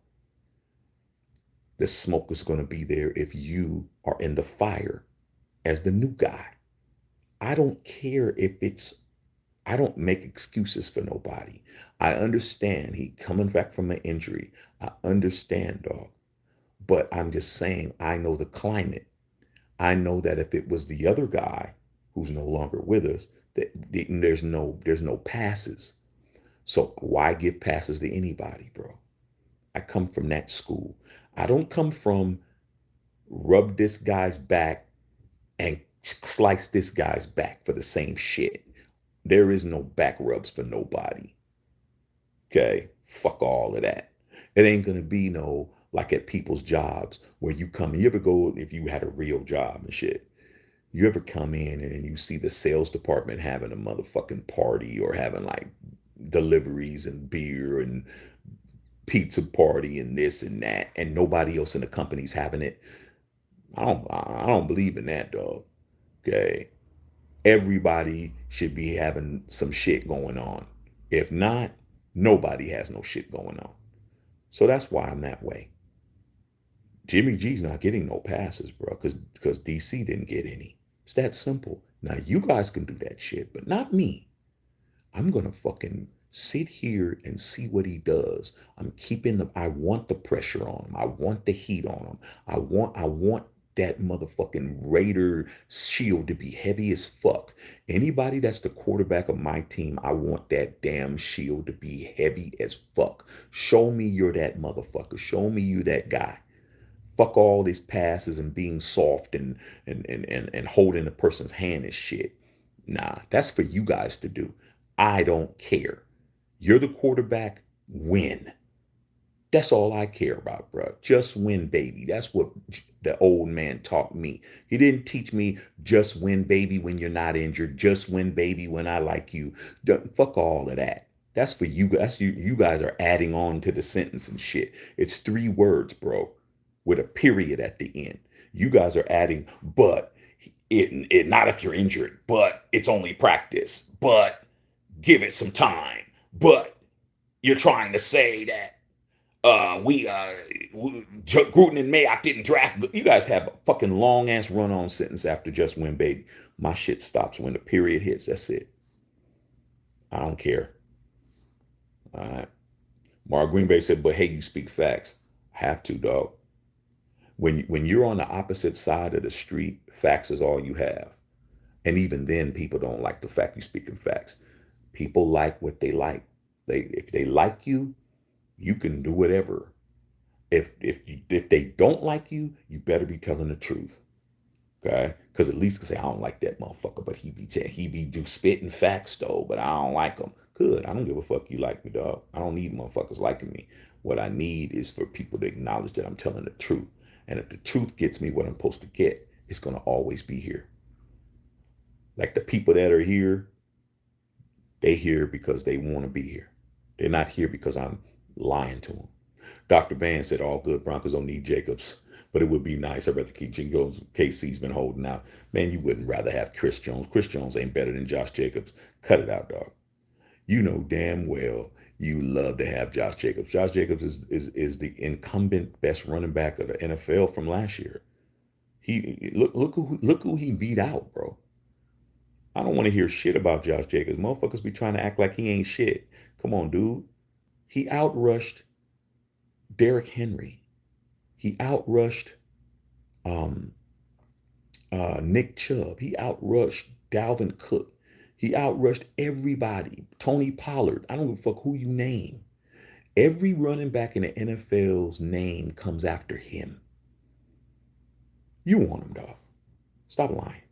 the smoke is going to be there if you are in the fire as the new guy. I don't care if I don't make excuses for nobody. I understand he coming back from an injury. I understand, dog. But I'm just saying, I know the climate. I know that if it was the other guy who's no longer with us, that there's no passes. So why give passes to anybody, bro? I come from that school. I don't come from rub this guy's back and slice this guy's back for the same shit. There is no back rubs for nobody. Okay? Fuck all of that. It ain't gonna be no like at people's jobs where you come. You ever go if you had a real job and shit? You ever come in and you see the sales department having a motherfucking party or having like deliveries and beer and pizza party and this and that, and nobody else in the company's having it? I don't believe in that, dog. Okay. Everybody should be having some shit going on. If not, nobody has no shit going on. So that's why I'm that way. Jimmy G's not getting no passes, bro, because DC didn't get any. It's that simple. Now you guys can do that shit, but not me. I'm gonna fucking sit here and see what he does. I want the pressure on him. I want the heat on him. I want that motherfucking Raider shield to be heavy as fuck. Anybody that's the quarterback of my team, I want that damn shield to be heavy as fuck. Show me you're that motherfucker. Show me you that guy. Fuck all these passes and being soft and holding the person's hand and shit. Nah, that's for you guys to do. I don't care. You're the quarterback, win. That's all I care about, bro. Just win, baby. That's what the old man taught me. He didn't teach me just win, baby, when you're not injured. Just win, baby, when I like you. Fuck all of that. That's for you guys. You guys are adding on to the sentence and shit. It's 3 words, bro, with a period at the end. You guys are adding, but it not if you're injured, but it's only practice, but give it some time, but you're trying to say that Gruden and Mayock didn't draft. You guys have a fucking long ass run on sentence after just win, baby. My shit stops when the period hits. That's it. I don't care. All right. Mark Green Bay said, but hey, you speak facts. Have to, dog. When you're on the opposite side of the street, facts is all you have. And even then, people don't like the fact you speaking facts. People like what they like. If they like you, you can do whatever. If they don't like you, you better be telling the truth. Okay? Because at least can say I don't like that motherfucker, but he be do spitting facts though, but I don't like him. Good. I don't give a fuck you like me, dog. I don't need motherfuckers liking me. What I need is for people to acknowledge that I'm telling the truth. And if the truth gets me what I'm supposed to get, it's gonna always be here. Like the people that are here, they here because they want to be here. They're not here because I'm lying to them. Dr. Van said all good Broncos don't need Jacobs, but it would be nice. I'd rather keep Jingles. KC's been holding out. Man, you wouldn't rather have Chris Jones. Chris Jones ain't better than Josh Jacobs. Cut it out, dog. You know damn well you love to have Josh Jacobs. Josh Jacobs is the incumbent best running back of the NFL from last year. He look who he beat out, bro. I don't want to hear shit about Josh Jacobs. Motherfuckers be trying to act like he ain't shit. Come on, dude. He outrushed Derrick Henry. He outrushed um, Nick Chubb. He outrushed Dalvin Cook. He outrushed everybody. Tony Pollard. I don't give a fuck who you name. Every running back in the NFL's name comes after him. You want him, dog. Stop lying.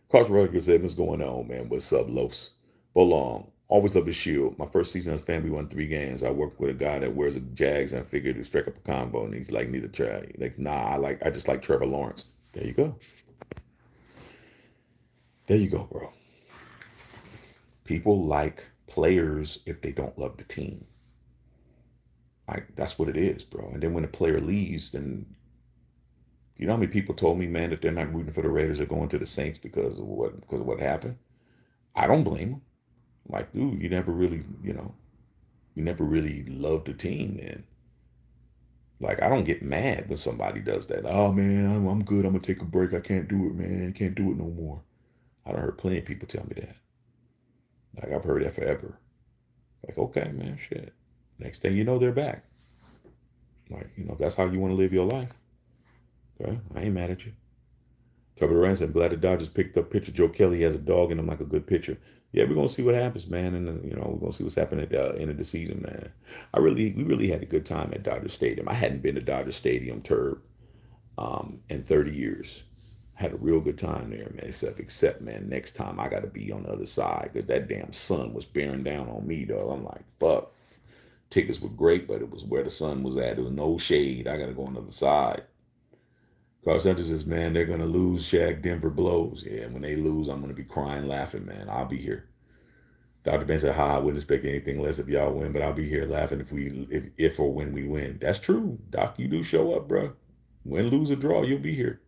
Carson Rutgers said, what's going on, man? What's up, Los? Belong. Always love the shield. My first season as a fan, we won 3 games. I worked with a guy that wears a Jags, and I figured to strike up a combo, and he's like, need to try. Like, nah, I just like Trevor Lawrence. There you go. There you go, bro. People like players if they don't love the team. Like, that's what it is, bro. And then when a player leaves, then you know how many people told me, man, that they're not rooting for the Raiders, they're going to the Saints because of what happened. I don't blame them. Like, dude, you never really loved the team, and like, I don't get mad when somebody does that. Oh man, I'm good. I'm gonna take a break. I can't do it, man. I can't do it no more. I done heard plenty of people tell me that. Like, I've heard that forever. Like, okay, man, shit. Next thing you know, they're back. Like, if that's how you want to live your life, okay, I ain't mad at you. Trevor Durant said, I'm glad the Dodgers picked up pitcher Joe Kelly. Has a dog in him like a good pitcher. Yeah, we're gonna see what happens, man, and we're gonna see what's happening at the end of the season, man. We really had a good time at Dodger Stadium. I hadn't been to Dodger Stadium, Turb, in 30 years. Had a real good time there, man. Except, man, next time I got to be on the other side because that damn sun was bearing down on me, though. I'm like, fuck. Tickets were great, but it was where the sun was at. There was no shade. I got to go on the other side. Carl Sanchez says, man, they're going to lose. Shaq, Denver blows. Yeah, when they lose, I'm going to be crying, laughing, man. I'll be here. Dr. Ben said, I wouldn't expect anything less if y'all win, but I'll be here laughing if or when we win. That's true. Doc, you do show up, bro. Win, lose, or draw, you'll be here.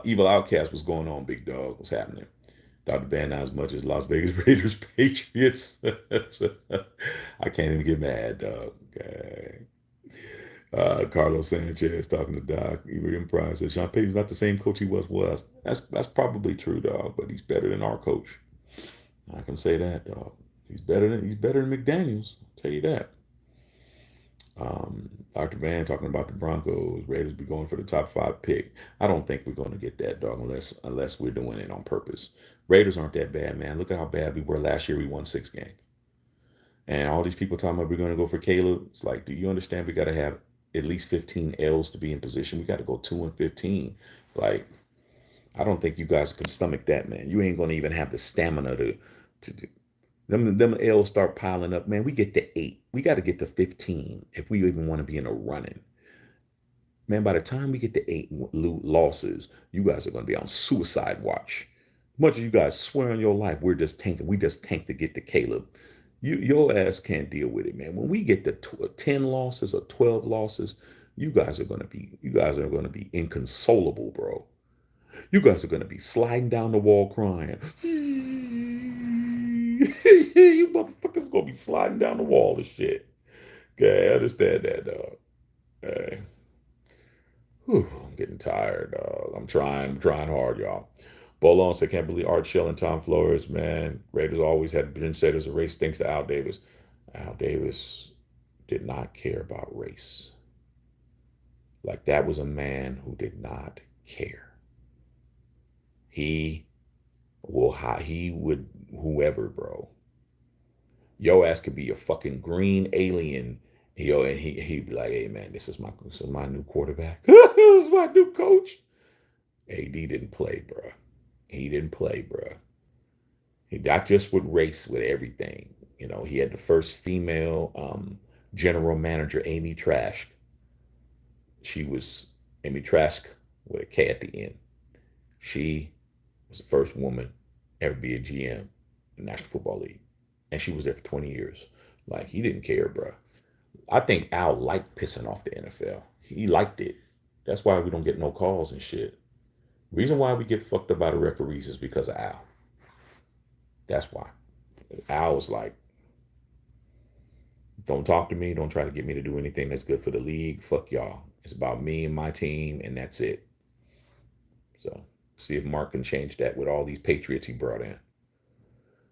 Evil Outcast, what's going on, big dog? What's happening? Dr. Van, not as much as Las Vegas Raiders Patriots. I can't even get mad, dog. Okay. Carlos Sanchez talking to Doc. Ibrahim Pryor says Sean Payton's not the same coach he was. That's probably true, dog, but he's better than our coach. I can say that, dog. He's better than McDaniels. I'll tell you that. Dr. Van talking about the Broncos. Raiders be going for the top 5 pick. I don't think we're going to get that, dog, unless we're doing it on purpose. Raiders aren't that bad, man. Look at how bad we were last year. We won 6 games. And all these people talking about we're going to go for Caleb. It's like, do you understand we got to have at least 15 L's to be in position? We got to go 2-15. Like, I don't think you guys can stomach that, man. You ain't going to even have the stamina to Them L's start piling up, man. We get to 8. We got to get to 15 if we even want to be in a running. Man, by the time we get to 8 losses, you guys are going to be on suicide watch. Much as you guys swear on your life, we're just tanking. We just tank to get to Caleb. Your ass can't deal with it, man. When we get to 10 losses or 12 losses, you guys are going to be inconsolable, bro. You guys are going to be sliding down the wall crying. You motherfuckers going to be sliding down the wall and shit. Okay, I understand that, dog. Hey. Whew, I'm getting tired. I'm trying hard, y'all. Bolon said, can't believe Art Shell and Tom Flores, man. Raiders always had trendsetters of race thanks to Al Davis. Al Davis did not care about race. Like, that was a man who did not care. He would, whoever, bro. Yo ass could be a fucking green alien. Yo, and he'd be like, hey man, this is my new quarterback. This is my new coach. AD didn't play, bro. He didn't play, bro. He not just with race, with everything. You know, he had the first female general manager, Amy Trask. She was Amy Trask with a K at the end. She was the first woman ever be a GM in the National Football League. And she was there for 20 years. Like, he didn't care, bro. I think Al liked pissing off the NFL. He liked it. That's why we don't get no calls and shit. Reason why we get fucked up by the referees is because of Al. That's why. Al was like, don't talk to me. Don't try to get me to do anything that's good for the league. Fuck y'all. It's about me and my team, and that's it. So, see if Mark can change that with all these Patriots he brought in.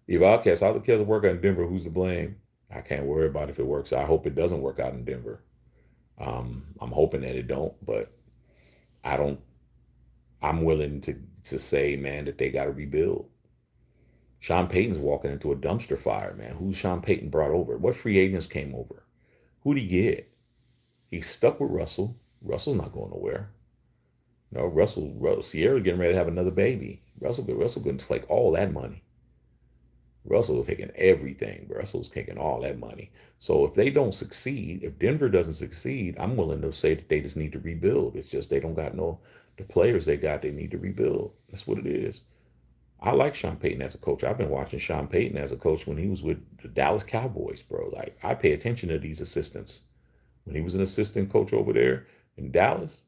If Outcast, how the kids work out in Denver, who's to blame? I can't worry about if it works. I hope it doesn't work out in Denver. I'm hoping that it don't, but I don't. I'm willing to say, man, that they got to rebuild. Sean Payton's walking into a dumpster fire, man. Who's Sean Payton brought over? What free agents came over? Who'd he get? He's stuck with Russell. Russell's not going nowhere. No, Sierra getting ready to have another baby. Russell going to take all that money. Russell was taking everything. Russell's taking all that money. So if they don't succeed, if Denver doesn't succeed, I'm willing to say that they just need to rebuild. It's just they don't got the players they got, they need to rebuild. That's what it is. I like Sean Payton as a coach. I've been watching Sean Payton as a coach when he was with the Dallas Cowboys, bro. Like, I pay attention to these assistants. When he was an assistant coach over there in Dallas,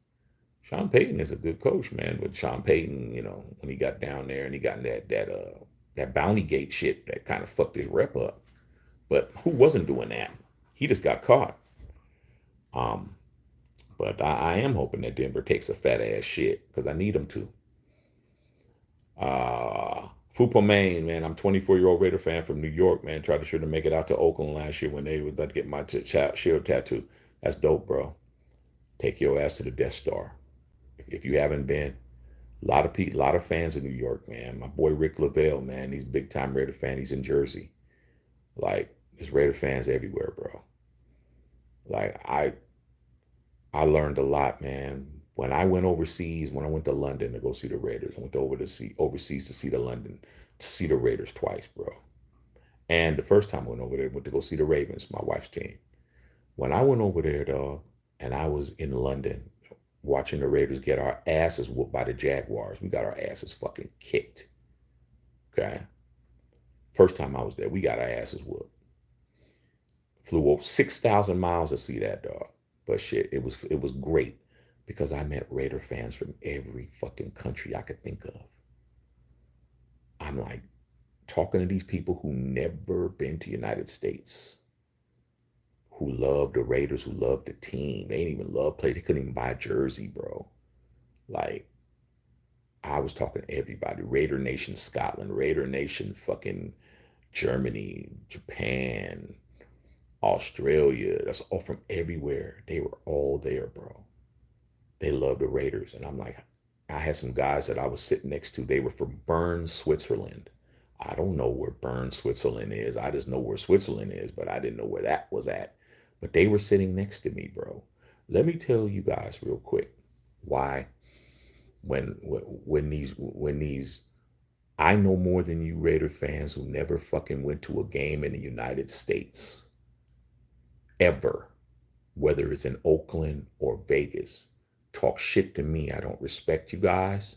Sean Payton is a good coach, man. But Sean Payton, you know, when he got down there and he got in that bounty gate shit, that kind of fucked his rep up. But who wasn't doing that? He just got caught. But I am hoping that Denver takes a fat ass shit because I need them to. Fupo Maine, man, I'm 24-year-old Raider fan from New York, man. Tried to sure to make it out to Oakland last year when they would let get my shield tattoo. That's dope, bro. Take your ass to the Death Star. If you haven't been, a lot of fans in New York, man. My boy Rick Lavelle, man, he's a big time Raider fan. He's in Jersey. Like, there's Raider fans everywhere, bro. Like, I learned a lot, man. When I went overseas, when I went to London to go see the Raiders, I went overseas to see the Raiders twice, bro. And the first time I went over there, I went to go see the Ravens, my wife's team. When I went over there, dog, and I was in London watching the Raiders get our asses whooped by the Jaguars. We got our asses fucking kicked. Okay? First time I was there, we got our asses whooped. Flew over 6,000 miles to see that, dog. But shit, it was great because I met Raider fans from every fucking country I could think of. I'm like talking to these people who never been to United States, who love the Raiders, who love the team. They ain't even love play. They couldn't even buy a jersey, bro. Like, I was talking to everybody. Raider Nation Scotland, Raider Nation fucking Germany, Japan, Australia. That's all from everywhere. They were all there, bro. They love the Raiders. And I'm like, I had some guys that I was sitting next to. They were from Bern, Switzerland. I don't know where Bern, Switzerland is. I just know where Switzerland is, but I didn't know where that was at. But they were sitting next to me, bro. Let me tell you guys real quick why when these I know more than you Raider fans who never fucking went to a game in the United States. Ever. Whether it's in Oakland or Vegas. Talk shit to me. I don't respect you guys.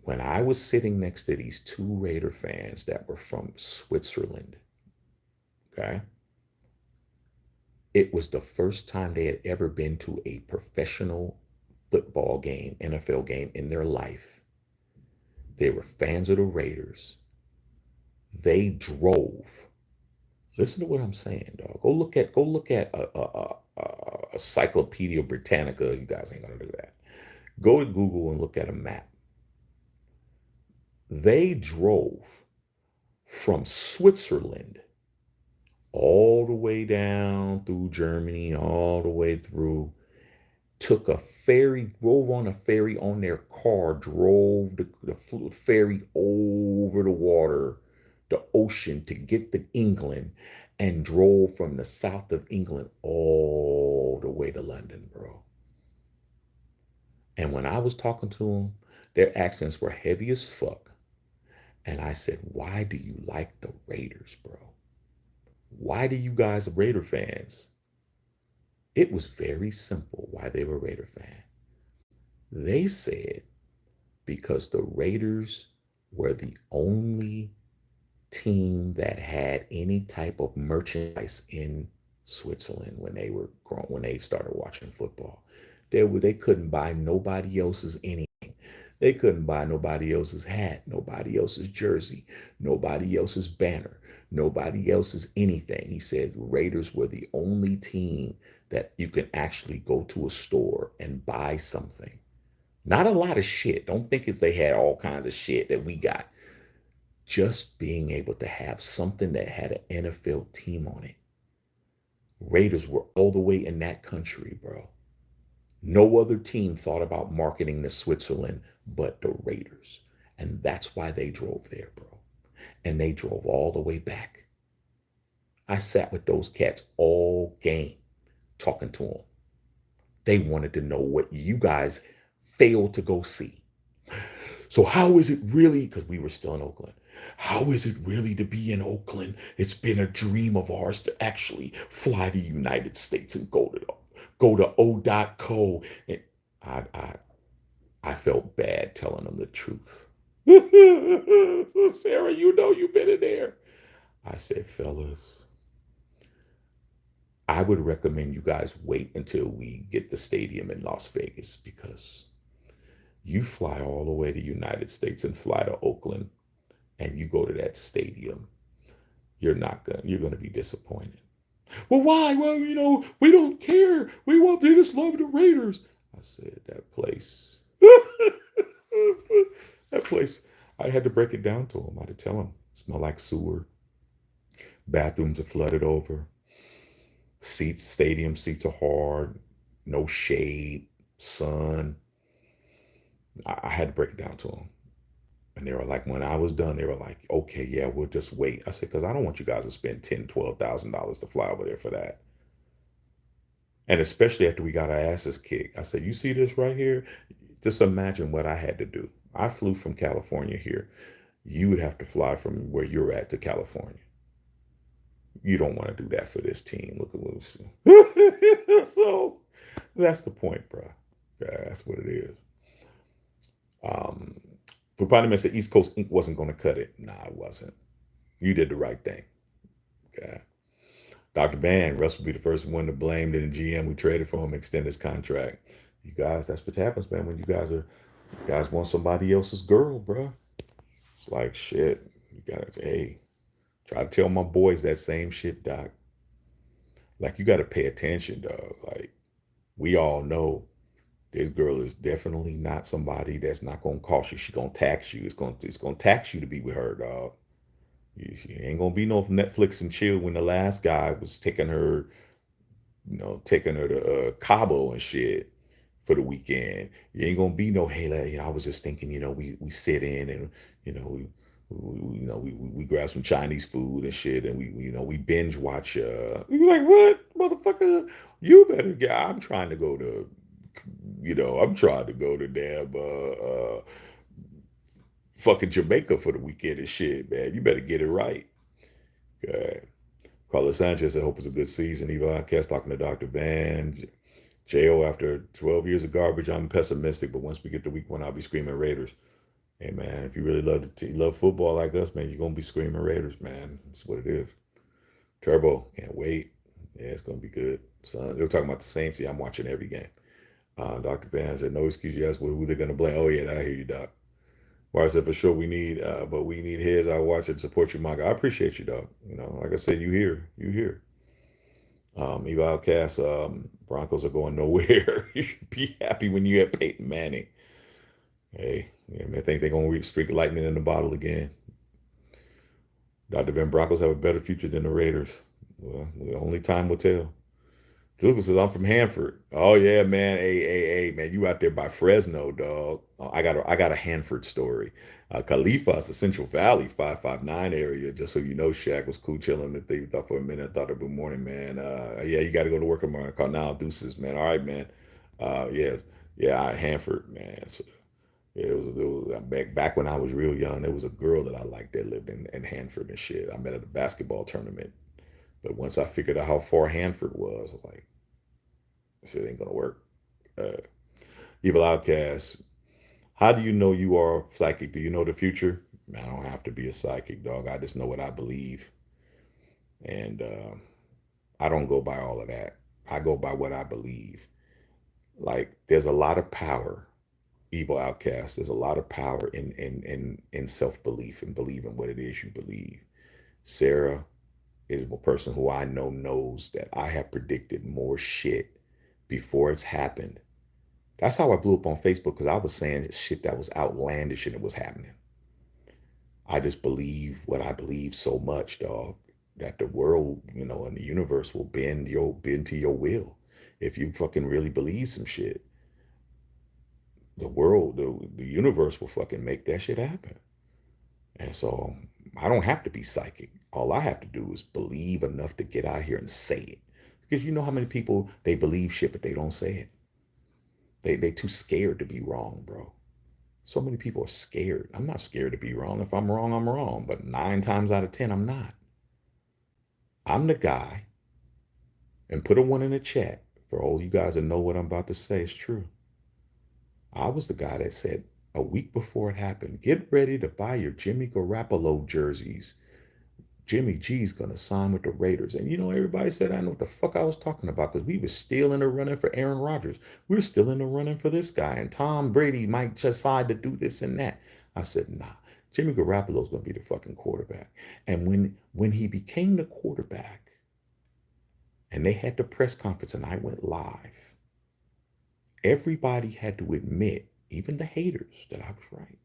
When I was sitting next to these two Raider fans that were from Switzerland, okay, it was the first time they had ever been to a professional football game, NFL game in their life. They were fans of the Raiders. They drove. Listen to what I'm saying, dog. Go look at a Encyclopedia Britannica. You guys ain't gonna do that. Go to Google and look at a map. They drove from Switzerland all the way down through Germany, all the way through, took a ferry, drove on a ferry on their car, drove the ferry over the water, the ocean to get to England, and drove from the south of England all the way to London, bro. And when I was talking to them, their accents were heavy as fuck. And I said, why do you like the Raiders, bro? Why do you guys are Raider fans? It was very simple why they were Raider fans. They said because the Raiders were the only team that had any type of merchandise in Switzerland when they were grown, when they started watching football. They couldn't buy nobody else's anything. They couldn't buy nobody else's hat, nobody else's jersey, nobody else's banner, nobody else's anything. He said Raiders were the only team that you can actually go to a store and buy something. Not a lot of shit. Don't think if they had all kinds of shit that we got. Just being able to have something that had an NFL team on it. Raiders were all the way in that country, bro. No other team thought about marketing to Switzerland but the Raiders. And that's why they drove there, bro. And they drove all the way back. I sat with those cats all game talking to them. They wanted to know what you guys failed to go see. So how is it really, because we were still in Oakland, how is it really to be in Oakland? It's been a dream of ours to actually fly to the United States and go to O.co. And I, I, I felt bad telling them the truth. So Sarah, you know you've been in there. I said, fellas, I would recommend you guys wait until we get the stadium in Las Vegas because you fly all the way to the United States and fly to Oakland and you go to that stadium, you're gonna be disappointed. Well, why? Well, we don't care. They just love the Raiders. I said that place. That place. I had to break it down to him. I had to tell him, smell like sewer. Bathrooms are flooded over. Stadium seats are hard. No shade, sun. I had to break it down to him. And they were like, when I was done, they were like, okay, yeah, we'll just wait. I said, because I don't want you guys to spend $10,000, $12,000 to fly over there for that. And especially after we got our asses kicked. I said, you see this right here? Just imagine what I had to do. I flew from California here. You would have to fly from where you're at to California. You don't want to do that for this team. Look at what So that's the point, bro. Yeah, that's what it is. Um, for Prime said East Coast Inc. wasn't going to cut it. Nah, it wasn't. You did the right thing. Okay. Dr. Van, Russ will be the first one to blame. Then the GM we traded for him extend his contract. You guys, that's what happens, man. When you guys want somebody else's girl, bro. It's like shit. You gotta, hey, try to tell my boys that same shit, Doc. Like you gotta pay attention, dog. Like we all know this girl is definitely not somebody that's not gonna cost you. She gonna tax you. It's gonna tax you to be with her, dog. You ain't gonna be no Netflix and chill when the last guy was taking her to Cabo and shit for the weekend. You ain't gonna be no, hey, I was just thinking, we sit in and you know we grab some Chinese food and shit, and we binge watch. We be like, what, motherfucker? You better get. I'm trying to go to damn fucking Jamaica for the weekend and shit, man. You better get it right. Okay. Carlos Sanchez, I hope it's a good season. Eva Outcast talking to Dr. Van. J.O. after 12 years of garbage, I'm pessimistic, but once we get to week 1, I'll be screaming Raiders. Hey, man, if you really love love football like us, man, you're going to be screaming Raiders, man. That's what it is. Turbo, can't wait. Yeah, it's going to be good. Son, they were talking about the Saints. Yeah, I'm watching every game. Dr. Van said, no excuse. You ask who they're going to blame. Oh, yeah, I hear you, Doc. Why said, for sure, but we need heads. I watch and support you, Mike. I appreciate you, dog. You know, like I said, you here. Eva Outcast, Broncos are going nowhere. You should be happy when you have Peyton Manning. Hey, yeah, man, I think they're going to streak lightning in the bottle again. Dr. Van, Broncos have a better future than the Raiders. Well, only time will tell. Lucas says, I'm from Hanford. Oh, yeah, man. Hey, man, you out there by Fresno, dog. I got a Hanford story. Khalifa is the Central Valley 559 area. Just so you know, Shaq was cool chilling. That they thought for a minute. I thought good morning, man. Yeah, you got to go to work tomorrow. Call now, deuces, man. All right, man. Yeah, Hanford, man. So, yeah, back when I was real young. There was a girl that I liked that lived in Hanford and shit. I met at a basketball tournament. But once I figured out how far Hanford was, I was like, this shit ain't gonna work. Uh, Evil Outcast. How do you know you are psychic? Do you know the future? Man, I don't have to be a psychic, dog. I just know what I believe, and I don't go by all of that. I go by what I believe. Like there's a lot of power, Evil Outcast. There's a lot of power in self belief and believing what it is you believe. Sarah is a person who I know knows that I have predicted more shit before it's happened. That's how I blew up on Facebook because I was saying shit that was outlandish and it was happening. I just believe what I believe so much, dog, that the world, and the universe will bend to your will. If you fucking really believe some shit, the world, the universe will fucking make that shit happen. And so I don't have to be psychic. All I have to do is believe enough to get out here and say it. Because you know how many people they believe shit, but they don't say it. They too scared to be wrong, bro. So many people are scared. I'm not scared to be wrong. If I'm wrong, I'm wrong. But 9 times out of 10, I'm not. I'm the guy, and put a 1 in the chat for all you guys that know what I'm about to say is true. I was the guy that said a week before it happened, get ready to buy your Jimmy Garoppolo jerseys. Jimmy G's gonna sign with the Raiders. And everybody said I know what the fuck I was talking about because we were still in the running for Aaron Rodgers. We were still in the running for this guy. And Tom Brady might decide to do this and that. I said, nah, Jimmy Garoppolo's gonna be the fucking quarterback. And when he became the quarterback and they had the press conference and I went live, everybody had to admit, even the haters, that I was right.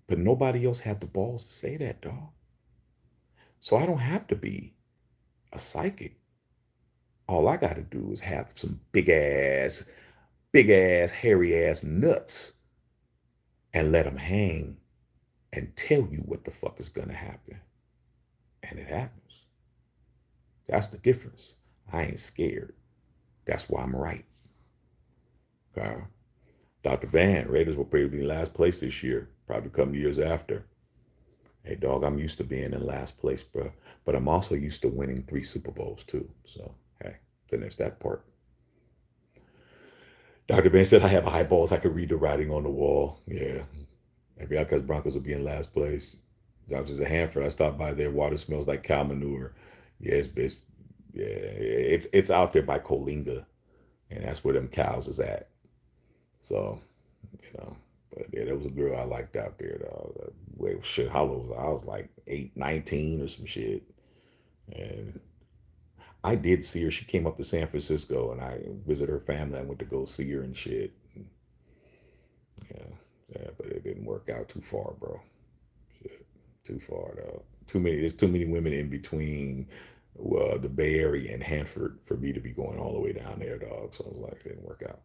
But nobody else had the balls to say that, dog. So I don't have to be a psychic. All I got to do is have some big ass, hairy ass nuts and let them hang and tell you what the fuck is going to happen. And it happens. That's the difference. I ain't scared. That's why I'm right. Okay. Dr. Van, Raiders will probably be in last place this year, probably come years after. Hey, dog, I'm used to being in last place, bro. But I'm also used to winning 3 Super Bowls, too. So, hey, finish that part. Dr. Ben said, I have eyeballs. I could read the writing on the wall. Yeah. Maybe because Broncos will be in last place. John's at Hanford. I stopped by there. Water smells like cow manure. Yeah, it's out there by Colinga. And that's where them cows is at. So, but yeah, there was a girl I liked out there, though. Well, shit, how old was I? I was like 19 or some shit. And I did see her. She came up to San Francisco and I visited her family. I went to go see her and shit. Yeah, yeah, but it didn't work out too far, bro. Shit, too far, though. There's too many women in between the Bay Area and Hanford for me to be going all the way down there, dog. So I was like, it didn't work out.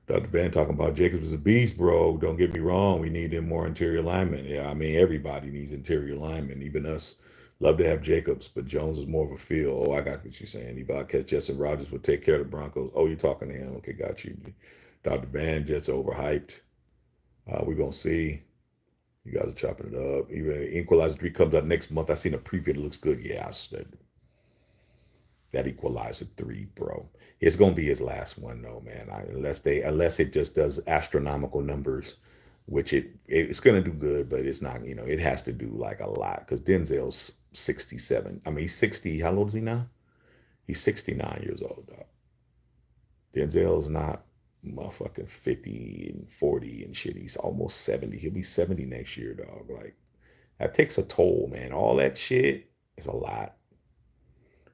Dr. Van talking about Jacobs is a beast, bro. Don't get me wrong. We need them more interior linemen. Yeah, I mean, everybody needs interior linemen, even us. Love to have Jacobs, but Jones is more of a feel. Oh, I got what you're saying. If I catch Justin Rogers would take care of the Broncos. Oh, you're talking to him. Okay, got you. Dr. Van, Jets overhyped. We're gonna see. You guys are chopping it up. Even Equalizer 3 comes out next month. I seen a preview that looks good. Yeah, that Equalizer 3, bro. It's gonna be his last one though, man. Unless it just does astronomical numbers, which it's gonna do good, but it's not, it has to do like a lot because Denzel's 67. I mean, he's 60. How old is he now? He's 69 years old, dog. Denzel's not motherfucking 50 and 40 and shit. He's almost 70. He'll be 70 next year, dog. Like, that takes a toll, man. All that shit is a lot.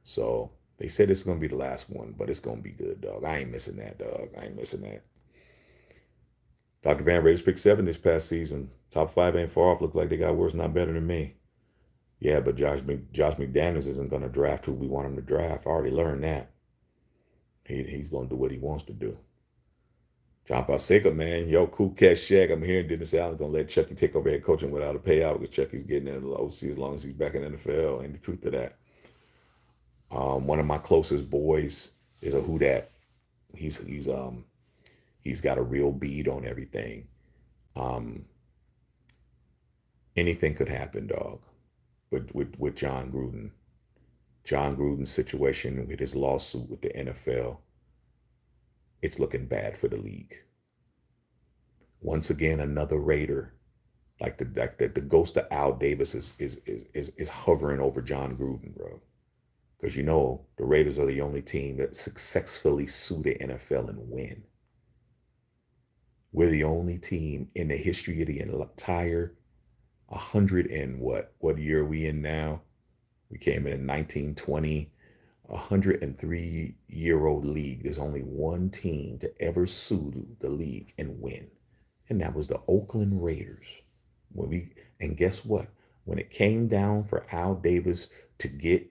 So they said it's gonna be the last one, but it's gonna be good, dog. I ain't missing that, dog. I ain't missing that. Dr. Van Raiders picked 7 this past season. Top 5 ain't far off. Look like they got worse, not better than me. Yeah, but Josh McDaniels isn't gonna draft who we want him to draft. I already learned that. He's gonna do what he wants to do. John Fonseca, man, yo, cool cat Shaq. I'm hearing Dennis Allen's gonna let Chucky take over head coaching without a payout because Chucky's getting in the OC as long as he's back in the NFL. Ain't the truth of that. One of my closest boys is a who dat. He's got a real bead on everything. Um, Anything could happen, dog. With John Gruden, John Gruden's situation with his lawsuit with the NFL, it's looking bad for the league. Once again, another Raider, like the ghost of Al Davis is hovering over John Gruden, bro. Because the Raiders are the only team that successfully sue the NFL and win. We're the only team in the history of the entire 100 and what year are we in now? We came in 1920, 103-year-old league. There's only one team to ever sue the league and win, and that was the Oakland Raiders. And guess what? When it came down for Al Davis to get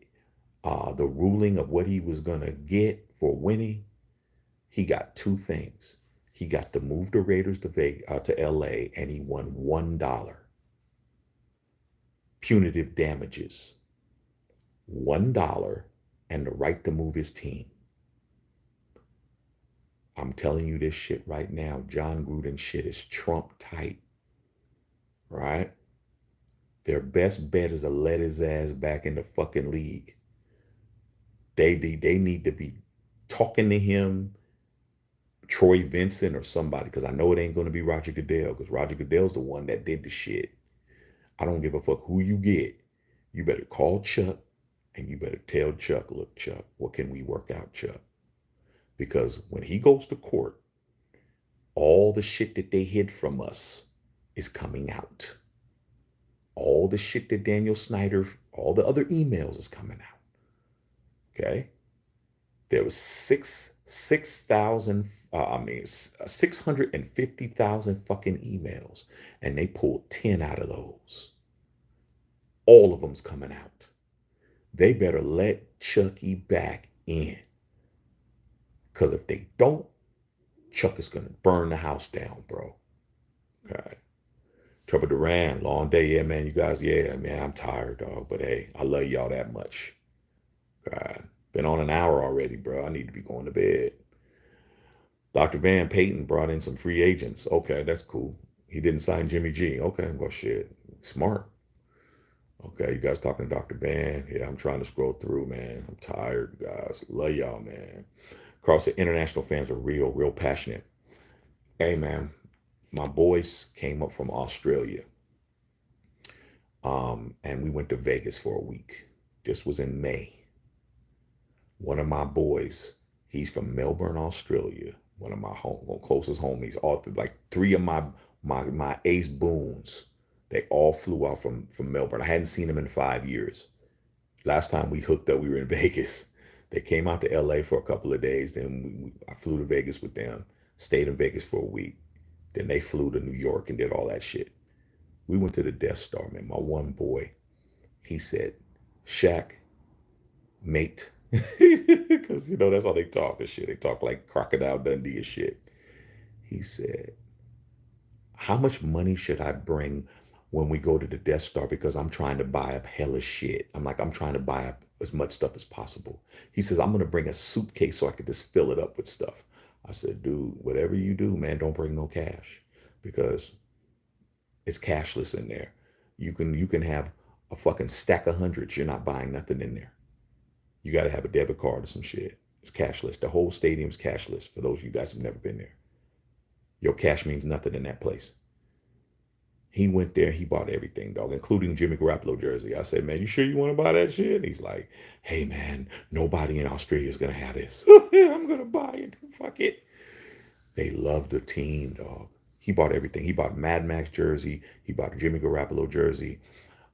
the ruling of what he was gonna get for winning, he got two things. He got to move the Raiders to LA, and he won $1. Punitive damages. $1 and the right to move his team. I'm telling you this shit right now. John Gruden shit is Trump tight. Right? Their best bet is to let his ass back in the fucking league. They need to be talking to him, Troy Vincent or somebody, because I know it ain't going to be Roger Goodell, because Roger Goodell's the one that did the shit. I don't give a fuck who you get. You better call Chuck and you better tell Chuck, look, Chuck, what can we work out, Chuck? Because when he goes to court, all the shit that they hid from us is coming out. All the shit that Daniel Snyder, all the other emails is coming out. Okay? There was 650,000 fucking emails, and they pulled 10 out of those. All of them's coming out. They better let Chucky back in. Because if they don't, Chuck is going to burn the house down, bro. Okay. Trevor Duran, long day. Yeah, man, you guys, yeah, man, I'm tired, dog. But hey, I love y'all that much. God. Been on an hour already, bro. I need to be going to bed. Dr. Van Payton brought in some free agents. Okay, that's cool. He didn't sign Jimmy G. Okay, well, shit. Smart. Okay, you guys talking to Dr. Van? Yeah, I'm trying to scroll through, man. I'm tired, guys. Love y'all, man. Across the international fans are real passionate. Hey, man, my boys came up from Australia, and we went to Vegas for a week. This was in May. One of my boys, he's from Melbourne, Australia. One of my closest homies. All like 3 of my ace boons. They all flew out from Melbourne. I hadn't seen them in 5 years. Last time we hooked up, we were in Vegas. They came out to LA for a couple of days. Then I flew to Vegas with them. Stayed in Vegas for a week. Then they flew to New York and did all that shit. We went to the Death Star, man. My one boy, he said, Shaq, mate. Because, that's how they talk and shit. They talk like Crocodile Dundee and shit. He said, how much money should I bring when we go to the Death Star? Because I'm trying to buy up hella shit. I'm trying to buy up as much stuff as possible. He says, I'm going to bring a suitcase so I could just fill it up with stuff. I said, dude, whatever you do, man, don't bring no cash. Because It's cashless in there. You can have a fucking stack of hundreds. You're not buying nothing in there. You got to have a debit card or some shit. It's cashless. The whole stadium's cashless for those of you guys who've never been there. Your cash means nothing in that place. He went there, he bought everything, dog, including Jimmy Garoppolo jersey. I said, man, you sure you want to buy that shit? He's like, hey, man, nobody in Australia is going to have this. I'm going to buy it. Fuck it. They love the team, dog. He bought everything. He bought Mad Max jersey. He bought Jimmy Garoppolo jersey.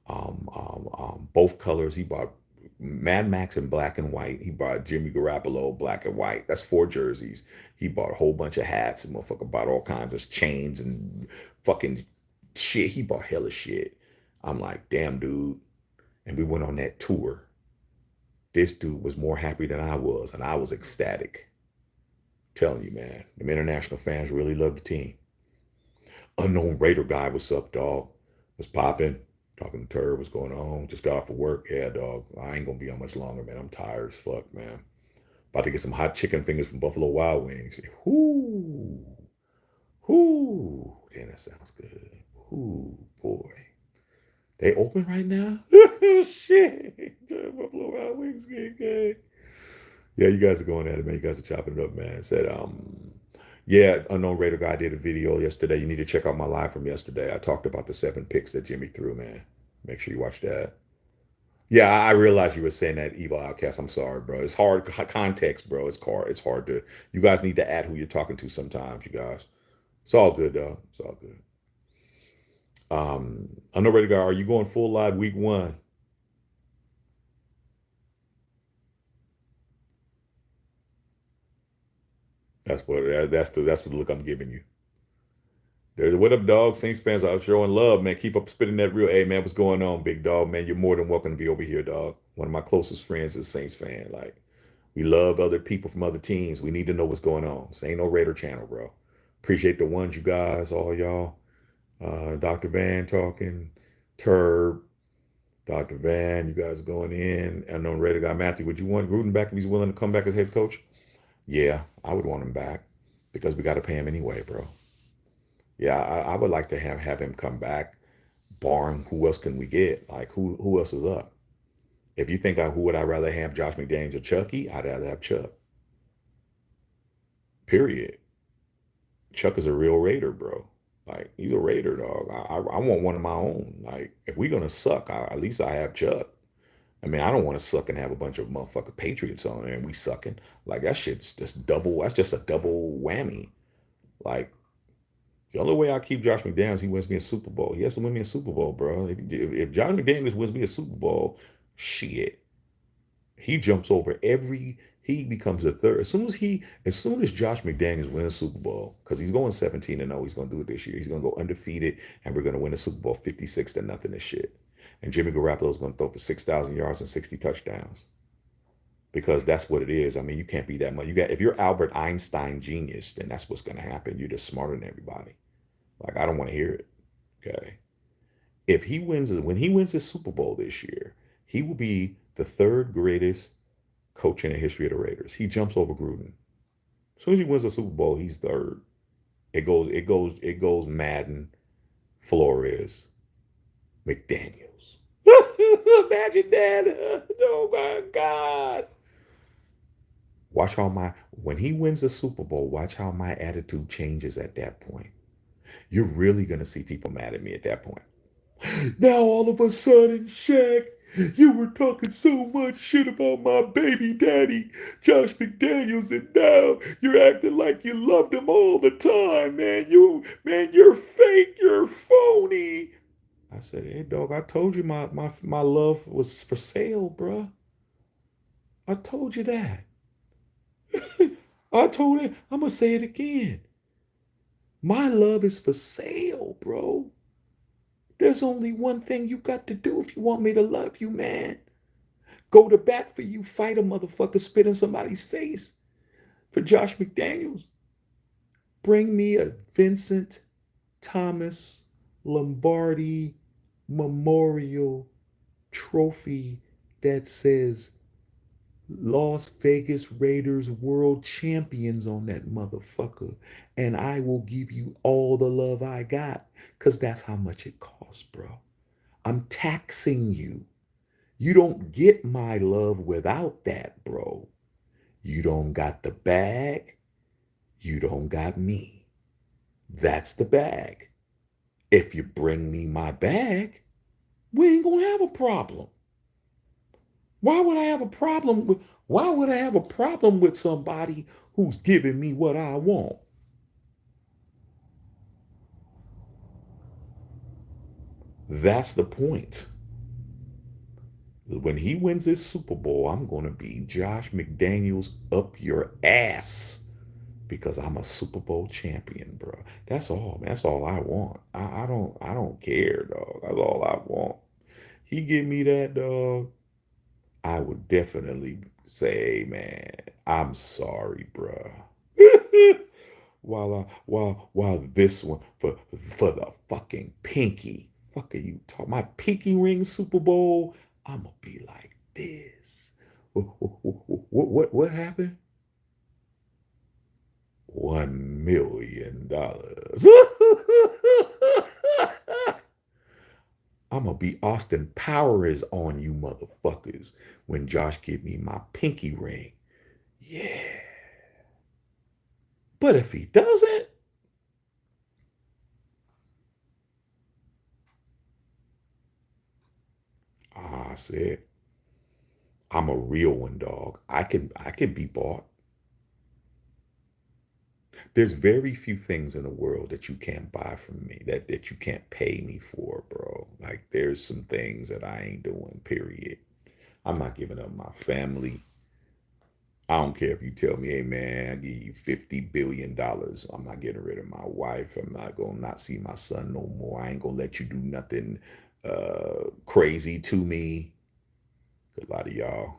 Both colors. He bought Mad Max in black and white. He bought Jimmy Garoppolo black and white. That's 4 jerseys. He bought a whole bunch of hats and motherfucker bought all kinds of chains and fucking shit. He bought hella shit. I'm like, damn, dude. And we went on that tour. This dude was more happy than I was, and I was ecstatic. Telling you, man, them international fans really love the team. Unknown Raider guy, what's up, dog? Was popping. Talking to Turb, what's going on? Just got off of work. Yeah, dog. I ain't gonna be on much longer, man. I'm tired as fuck, man. About to get some hot chicken fingers from Buffalo Wild Wings. Whoo. Whoo. Damn, that sounds good. Whoo, boy. They open right now? Shit. Buffalo Wild Wings getting good. Yeah, you guys are going at it, man. You guys are chopping it up, man. Said, yeah, Unknown Raider guy did a video yesterday. You need to check out my live from yesterday. I talked about the 7 picks that Jimmy threw, man. Make sure you watch that. Yeah, I realized you were saying that Evil Outcast. I'm sorry, bro. It's hard context, bro. It's hard. It's hard to. You guys need to add who you're talking to sometimes. You guys. It's all good, though. It's all good. Unknown Raider guy, are you going full live week 1? That's the look I'm giving you. There's what up, dog? Saints fans are showing love, man. Keep up spitting that real. Hey, man, what's going on, big dog? Man, you're more than welcome to be over here, dog. One of my closest friends is a Saints fan. Like, we love other people from other teams. We need to know what's going on. This ain't no Raider channel, bro. Appreciate the ones, you guys, all y'all. Dr. Van talking, Turb, Dr. Van, you guys are going in. Unknown Raider guy, Matthew, would you want Gruden back if he's willing to come back as head coach? Yeah, I would want him back because we got to pay him anyway, bro. Yeah, I would like to have him come back, barring who else can we get? Like who else is up? If you think who would I rather have, Josh McDaniels or Chucky? I'd rather have Chuck. Period. Chuck is a real Raider, bro. Like he's a Raider, dog. I want one of my own. Like if we're gonna suck, at least I have Chuck. I mean, I don't want to suck and have a bunch of motherfucking Patriots on there and we sucking. Like that shit's just double. That's just a double whammy. Like the only way I keep Josh McDaniels, he wins me a Super Bowl. He has to win me a Super Bowl, bro. If Josh McDaniels wins me a Super Bowl, shit, he jumps over every. He becomes the third. As soon as Josh McDaniels wins a Super Bowl, because he's going 17-0, he's going to do it this year. He's going to go undefeated, and we're going to win a Super Bowl 56-0 this shit. And Jimmy Garoppolo is going to throw for 6,000 yards and 60 touchdowns. Because that's what it is. I mean, you can't be that much. If you're Albert Einstein genius, then that's what's going to happen. You're just smarter than everybody. Like, I don't want to hear it. Okay. When he wins the Super Bowl this year, he will be the 3rd greatest coach in the history of the Raiders. He jumps over Gruden. As soon as he wins the Super Bowl, he's 3rd. It goes Madden, Flores, McDaniels. Imagine that. Oh my God. When he wins the Super Bowl, watch how my attitude changes at that point. You're really going to see people mad at me at that point. Now all of a sudden, Shaq, you were talking so much shit about my baby daddy, Josh McDaniels, and now you're acting like you loved him all the time, man. You're fake, you're phony. I said, hey, dog, I told you my love was for sale, bruh. I told you that. I told it. I'm going to say it again. My love is for sale, bro. There's only one thing you got to do if you want me to love you, man. Go to bat for you, fight a motherfucker, spit in somebody's face. For Josh McDaniels, bring me a Vincent Thomas Lombardi Memorial Trophy that says Las Vegas Raiders world champions on that motherfucker. And I will give you all the love I got because that's how much it costs, bro. I'm taxing you. You don't get my love without that, bro. You don't got the bag. You don't got me. That's the bag. If you bring me my bag, we ain't gonna have a problem. Why would I have a problem with why would I have a problem with somebody who's giving me what I want? That's the point. When he wins his Super Bowl, I'm gonna be Josh McDaniels up your ass because I'm a Super Bowl champion, bro. That's all, man. That's all I want. I don't care, dog. That's all I want. He give me that, dog. I would definitely say, hey, man, I'm sorry, bro. while this one for the fucking pinky, fuck are you talking? My pinky ring Super Bowl. I'ma be like this. What happened? $1 million. I'm gonna be Austin Powers on you motherfuckers when Josh give me my pinky ring. Yeah. But if he doesn't, I said, I'm a real one, dog. I can be bought. There's very few things in the world that you can't buy from me, that you can't pay me for, bro. Like there's some things that I ain't doing, period. I'm not giving up my family. I don't care if you tell me, hey man, I give you $50 billion. I'm not getting rid of my wife. I'm not gonna not see my son no more. I ain't gonna let you do nothing crazy to me. A lot of y'all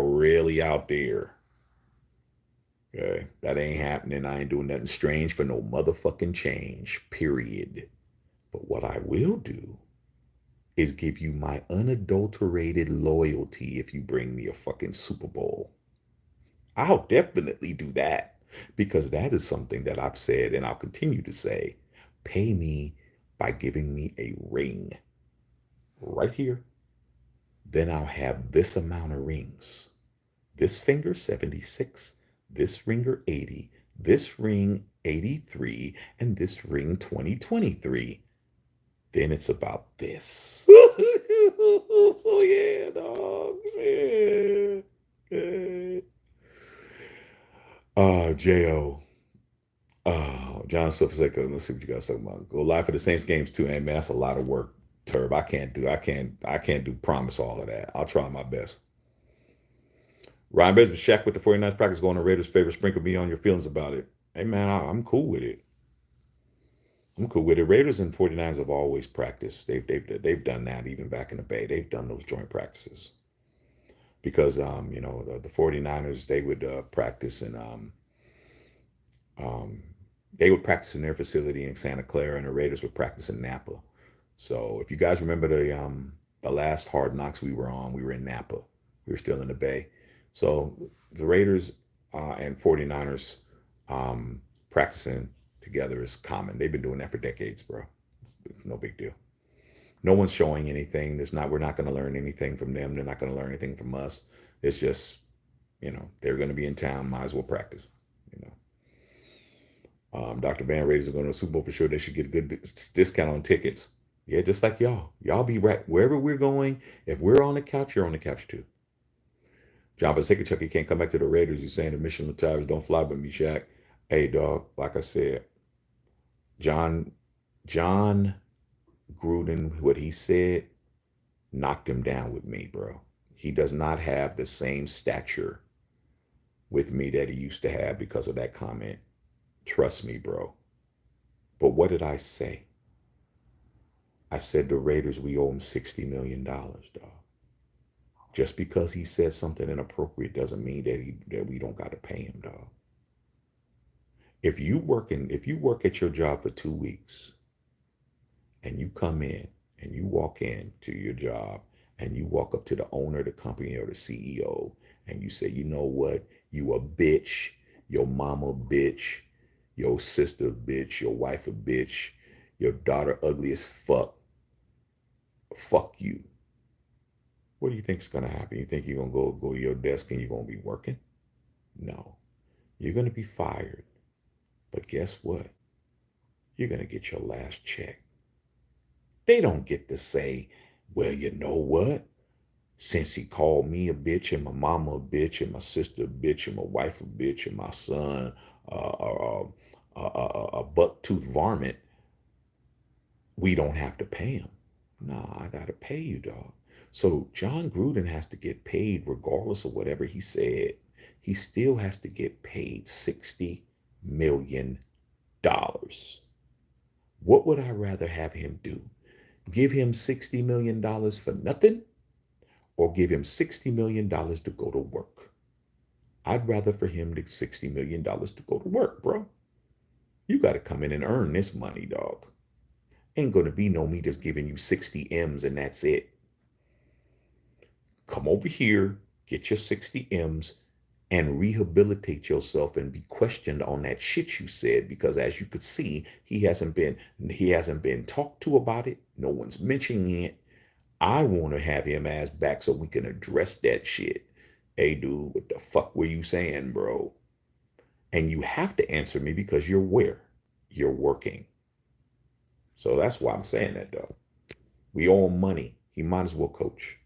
really out there. Okay. That ain't happening. I ain't doing nothing strange for no motherfucking change. Period. But what I will do is give you my unadulterated loyalty if you bring me a fucking Super Bowl. I'll definitely do that because that is something that I've said and I'll continue to say. Pay me by giving me a ring right here. Then I'll have this amount of rings. This finger 76, this ringer 80, this ring 83, and this ring 2023. Then it's about this. So yeah, dog. Yeah. Yeah. J.O. John Suffolk, let's see what you guys talking about. Go live for the Saints games too. Hey man, that's a lot of work. Turb. I can't do promise all of that. I'll try my best. Ryan Bates, Shaq with the 49ers practice going to Raiders' favorite. Sprinkle me on your feelings about it. Hey man, I'm cool with it. I'm cool with it. Raiders and 49ers have always practiced. They've done that even back in the Bay. They've done those joint practices because the 49ers they would practice and um, they would practice in their facility in Santa Clara, and the Raiders would practice in Napa. So if you guys remember the last Hard Knocks we were on, we were in Napa. We were still in the Bay. So the Raiders and 49ers practicing together is common. They've been doing that for decades, bro. It's no big deal. No one's showing anything. We're not going to learn anything from them. They're not going to learn anything from us. It's just, they're going to be in town. Might as well practice. You Dr. Van Raiders are going to the Super Bowl for sure. They should get a good discount on tickets. Yeah, just like y'all. Y'all be right wherever we're going. If we're on the couch, you're on the couch too. John Chuck, he can't come back to the Raiders. You're saying the Michelin tires don't fly but me, Shaq. Hey, dog, like I said, John John Gruden, what he said, knocked him down with me, bro. He does not have the same stature with me that he used to have because of that comment. Trust me, bro. But what did I say? I said the Raiders, we owe him $60 million, dog. Just because he said something inappropriate doesn't mean that we don't got to pay him, dog. If you work at your job for 2 weeks and you come in and you walk in to your job and you walk up to the owner of the company or the CEO and you say, you know what, you a bitch, your mama a bitch, your sister a bitch, your wife a bitch, your daughter ugly as fuck you. What do you think is gonna happen? You think you're gonna go to your desk and you're gonna be working? No. You're gonna be fired. But guess what? You're gonna get your last check. They don't get to say, well, you know what? Since he called me a bitch and my mama a bitch and my sister a bitch and my wife a bitch and my son a buck-toothed varmint, we don't have to pay him. Nah, I gotta pay you, dog. So John Gruden has to get paid regardless of whatever he said. He still has to get paid $60 million. What would I rather have him do? Give him $60 million for nothing or give him $60 million to go to work? I'd rather for him to $60 million to go to work, bro. You got to come in and earn this money, dog. Ain't going to be no me just giving you 60 M's and that's it. Come over here, get your 60 M's and rehabilitate yourself and be questioned on that shit you said, because as you could see, he hasn't been talked to about it. No one's mentioning it. I want to have him ass back so we can address that shit. Hey, dude, what the fuck were you saying, bro? And you have to answer me because you're where? You're working. So that's why I'm saying that, though. We owe him money. He might as well coach.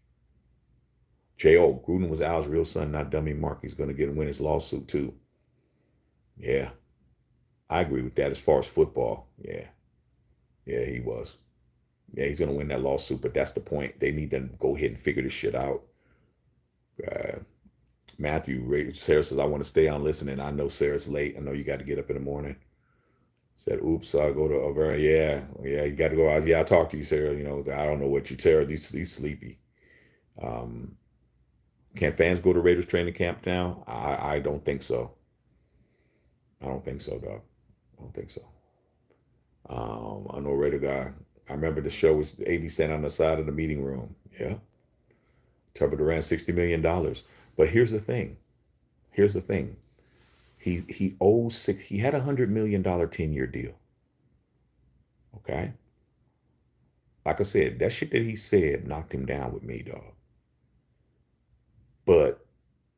J.O. Gruden was Al's real son, not dummy Mark. He's going to get and win his lawsuit, too. Yeah, I agree with that as far as football. Yeah, yeah, he was. Yeah, he's going to win that lawsuit, but that's the point. They need to go ahead and figure this shit out. Uh, Sarah says, I want to stay on listening. I know Sarah's late. I know you got to get up in the morning. Said, oops, I'll go to over. Yeah, you got to go out. Yeah, I'll talk to you, Sarah. I don't know what you, Sarah, these sleepy. Um, can fans go to Raiders training camp now? I don't think so. I don't think so, dog. I don't think so. I know Raider guy. I remember the show was 80 Cent on the side of the meeting room. Yeah. Turbo Duran, $60 million. But here's the thing. Here's the thing. He owes six. He had $100 million 10-year deal. Okay. Like I said, that shit that he said knocked him down with me, dog. But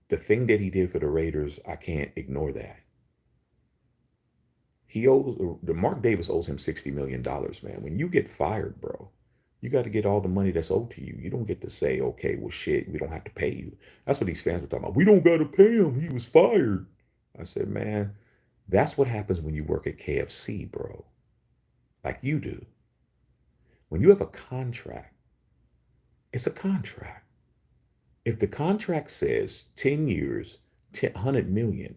the thing that he did for the Raiders, I can't ignore that. The Mark Davis owes him $60 million, man. When you get fired, bro, you got to get all the money that's owed to you. You don't get to say, okay, well, shit, we don't have to pay you. That's what these fans were talking about. We don't got to pay him. He was fired. I said, man, that's what happens when you work at KFC, bro. Like you do. When you have a contract, it's a contract. If the contract says 10 years, 100 million,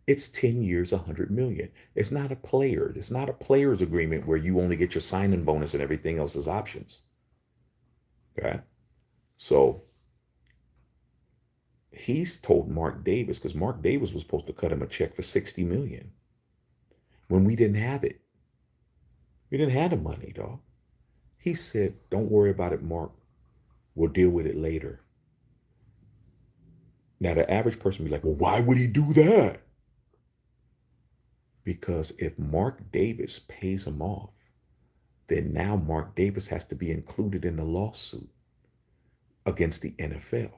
it's 10 years, 100 million. It's not a player. It's not a player's agreement where you only get your signing bonus and everything else is options. Okay. So he's told Mark Davis, because Mark Davis was supposed to cut him a check for 60 million when we didn't have it. We didn't have the money, dog. He said, don't worry about it, Mark. We'll deal with it later. Now, the average person be like, well, why would he do that? Because if Mark Davis pays him off, then now Mark Davis has to be included in the lawsuit against the NFL.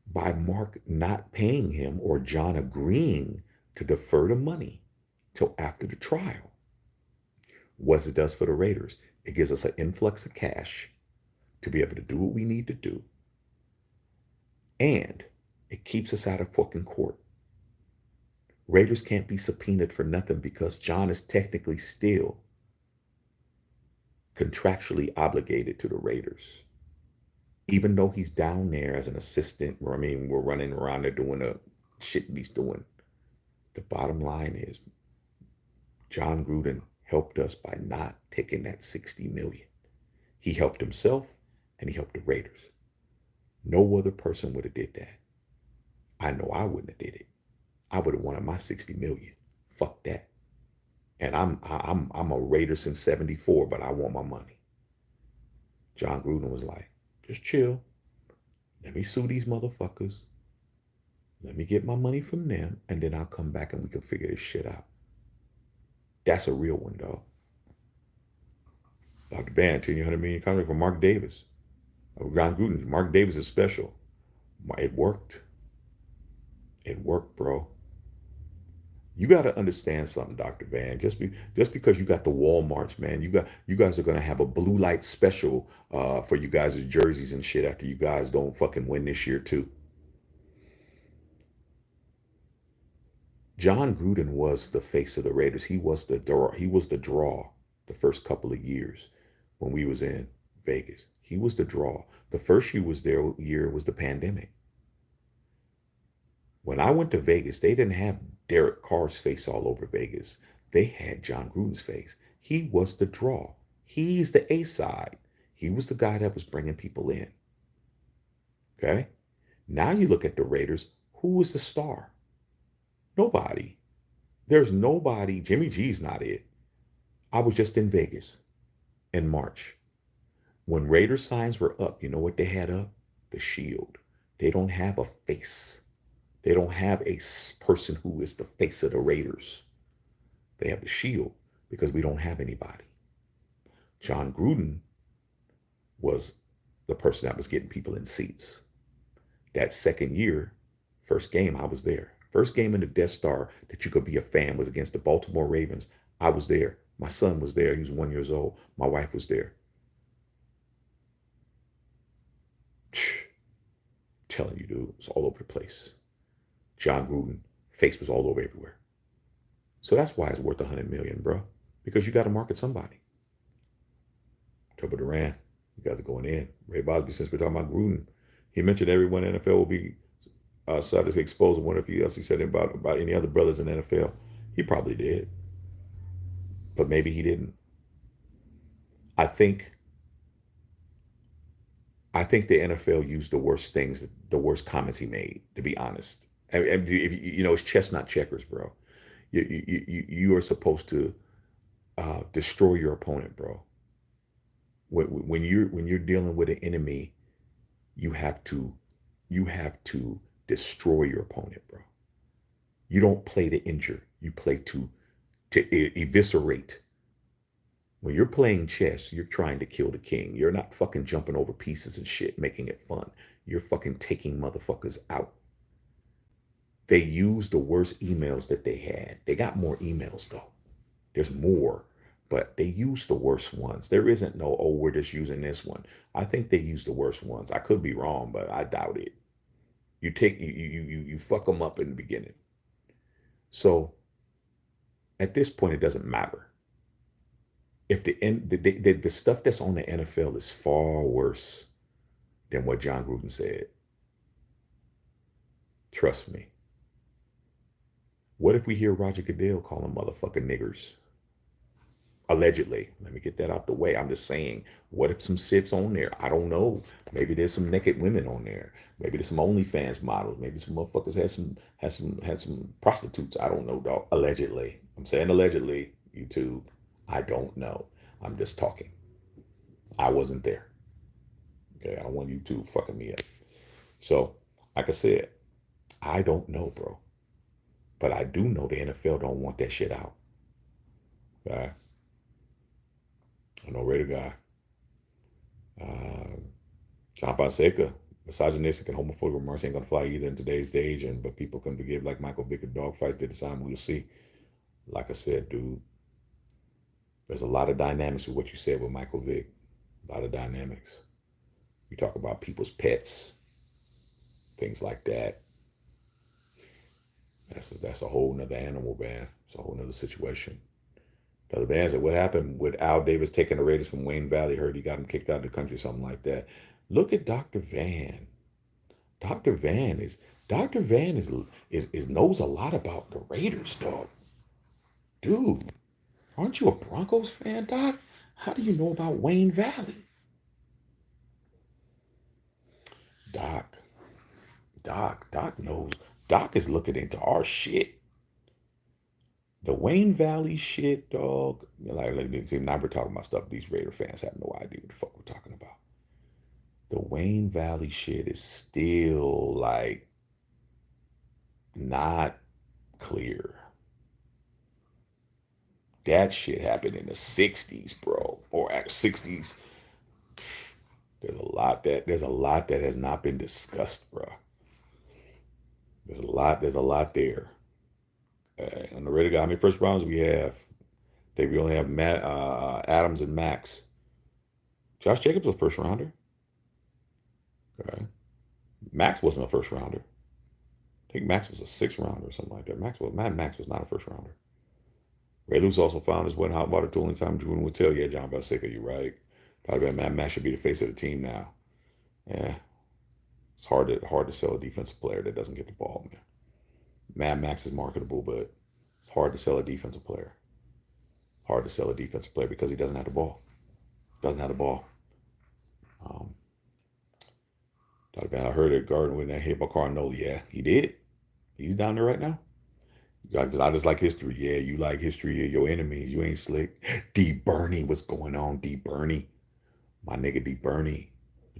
By Mark not paying him or John agreeing to defer the money till after the trial. What it does for the Raiders, it gives us an influx of cash to be able to do what we need to do. And it keeps us out of fucking court. Raiders can't be subpoenaed for nothing because John is technically still contractually obligated to the Raiders. Even though he's down there as an assistant, I mean, we're running around there doing the shit he's doing. The bottom line is John Gruden helped us by not taking that 60 million. He helped himself and he helped the Raiders. No other person would have did that. I know I wouldn't have did it. I would have wanted my 60 million. Fuck that. And I'm a Raider since 74, but I want my money. John Gruden was like, Just chill. Let me sue these motherfuckers. Let me get my money from them, and then I'll come back and we can figure this shit out. That's a real one, though. Dr. Van, 10 100 million contract for Mark Davis. Ron Gruden, Mark Davis is special. It worked. It worked, bro. You got to understand something, Dr. Van. Just because you got the Walmarts, man, you guys are gonna have a blue light special for you guys' jerseys and shit after you guys don't fucking win this year too. John Gruden was the face of the Raiders. He was the draw. He was the draw the first couple of years when we was in Vegas. He was the draw. The first year was the pandemic. When I went to Vegas, they didn't have Derek Carr's face all over Vegas. They had John Gruden's face. He was the draw. He's the A side. He was the guy that was bringing people in. Okay? Now you look at the Raiders. Who is the star? Nobody. There's nobody. Jimmy G's not it. I was just in Vegas in March. When Raider signs were up, you know what they had up? The shield. They don't have a face. They don't have a person who is the face of the Raiders. They have the shield because we don't have anybody. John Gruden was the person that was getting people in seats. That second year, first game, I was there. First game in the Death Star that you could be a fan was against the Baltimore Ravens. I was there. My son was there. He was 1 year old. My wife was there. Telling you, dude, it's all over the place. John Gruden, face was all over everywhere. So that's why it's worth $100 million, bro. Because you got to market somebody. Trouble Duran, you guys are going in. Ray Bosby, since we're talking about Gruden, he mentioned everyone in the NFL will be subject to expose. I wonder if he else he said about any other brothers in the NFL. He probably did, but maybe he didn't. I think the NFL used the worst things, the worst comments he made. To be honest, if you know, it's chestnut checkers, bro. You are supposed to destroy your opponent, bro. When you're dealing with an enemy, you have to destroy your opponent, bro. You don't play to injure. You play to eviscerate. When you're playing chess, you're trying to kill the king. You're not fucking jumping over pieces and shit, making it fun. You're fucking taking motherfuckers out. They used the worst emails that they had. They got more emails though. There's more, but they used the worst ones. There isn't no, oh, we're just using this one. I think they used the worst ones. I could be wrong, but I doubt it. You fuck them up in the beginning. So at this point, it doesn't matter. If the stuff that's on the NFL is far worse than what John Gruden said, trust me. What if we hear Roger Goodell call them motherfucking niggers? Allegedly. Let me get that out the way. I'm just saying, what if some sits on there? I don't know. Maybe there's some naked women on there. Maybe there's some OnlyFans models. Maybe some motherfuckers had some prostitutes. I don't know, dog. Allegedly. I'm saying allegedly, YouTube. I don't know. I'm just talking. I wasn't there. Okay, I don't want YouTube fucking me up. So, like I said, I don't know, bro. But I do know the NFL don't want that shit out. Okay? I know Raider guy. John Fonseca, misogynistic and homophobic remarks ain't gonna fly either in today's age, but people can forgive like Michael Vick and dog fights did the time. We'll see. Like I said, dude, there's a lot of dynamics with what you said with Michael Vick. A lot of dynamics. You talk about people's pets, things like that. That's a whole nother animal, man. It's a whole nother situation. The other band said, what happened with Al Davis taking the Raiders from Wayne Valley? Heard he got him kicked out of the country, something like that. Look at Dr. Van. Dr. Van is knows a lot about the Raiders, dog. Dude, aren't you a Broncos fan, Doc? How do you know about Wayne Valley? Doc knows. Doc is looking into our shit. The Wayne Valley shit, dog. Like now we're talking about stuff these Raider fans have no idea what the fuck we're talking about. The Wayne Valley shit is still like not clear. That shit happened in the 60s, bro. Or at 60s. There's a lot that has not been discussed, bro. There's a lot there. On the radar, how many first rounds we have? I think we only have Matt, Adams and Max. Josh Jacobs a first rounder. Okay. Max wasn't a first rounder. I think Max was a sixth rounder or something like that. Max was not a first rounder. Ray Luce also found his went hot water tool anytime Gruden would tell, yeah, John Balsica, you're right. Probably Matt Max should be the face of the team now. Yeah. It's hard to sell a defensive player that doesn't get the ball, man. Mad Max is marketable, but it's hard to sell a defensive player. Hard to sell a defensive player because he doesn't have the ball. Doesn't have the ball. Um, I heard that Garden when that hit by Cardinal. Yeah, he did. He's down there right now. Because I just like history. Yeah, you like history of your enemies. You ain't slick. D. Bernie, what's going on? D. Bernie, my nigga D. Bernie,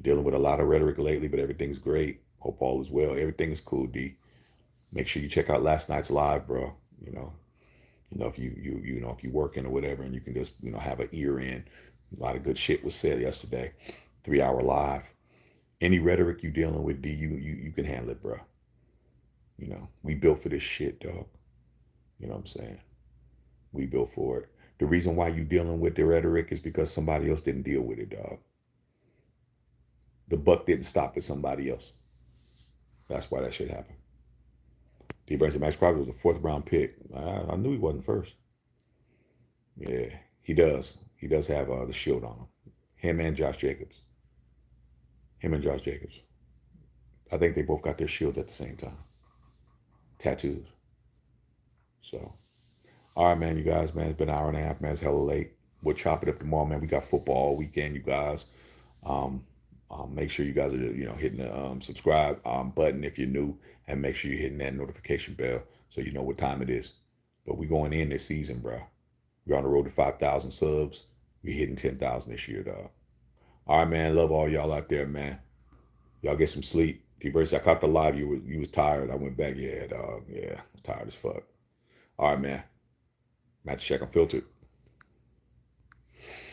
dealing with a lot of rhetoric lately, but everything's great. Hope all is well. Everything is cool, D. Make sure you check out last night's live, bro. If if you working or whatever, and you can just have an ear in. A lot of good shit was said yesterday. 3 hour live. Any rhetoric you dealing with, D, you can handle it, bro. We built for this shit, dog. You know what I'm saying? We built for it. The reason why you dealing with the rhetoric is because somebody else didn't deal with it, dog. The buck didn't stop at somebody else. That's why that shit happened. D. Bryson Max Crosby was a fourth round pick. I knew he wasn't first. Yeah, he does. He does have the shield on him. Him and Josh Jacobs. Him and Josh Jacobs. I think they both got their shields at the same time. Tattoos. So, all right, man, you guys, man, it's been an hour and a half, man. It's hella late. We'll chop it up tomorrow, man. We got football all weekend, you guys. Make sure you guys are, hitting the subscribe button if you're new, and make sure you're hitting that notification bell so you know what time it is. But we going in this season, bro. We're on the road to 5,000 subs. We hitting 10,000 this year, dog. All right, man. Love all y'all out there, man. Y'all get some sleep. D-Brace, I caught the live. You was tired. I went back. Yeah, dog. Yeah, tired as fuck. All right, man. I'm at to check. I'm filtered.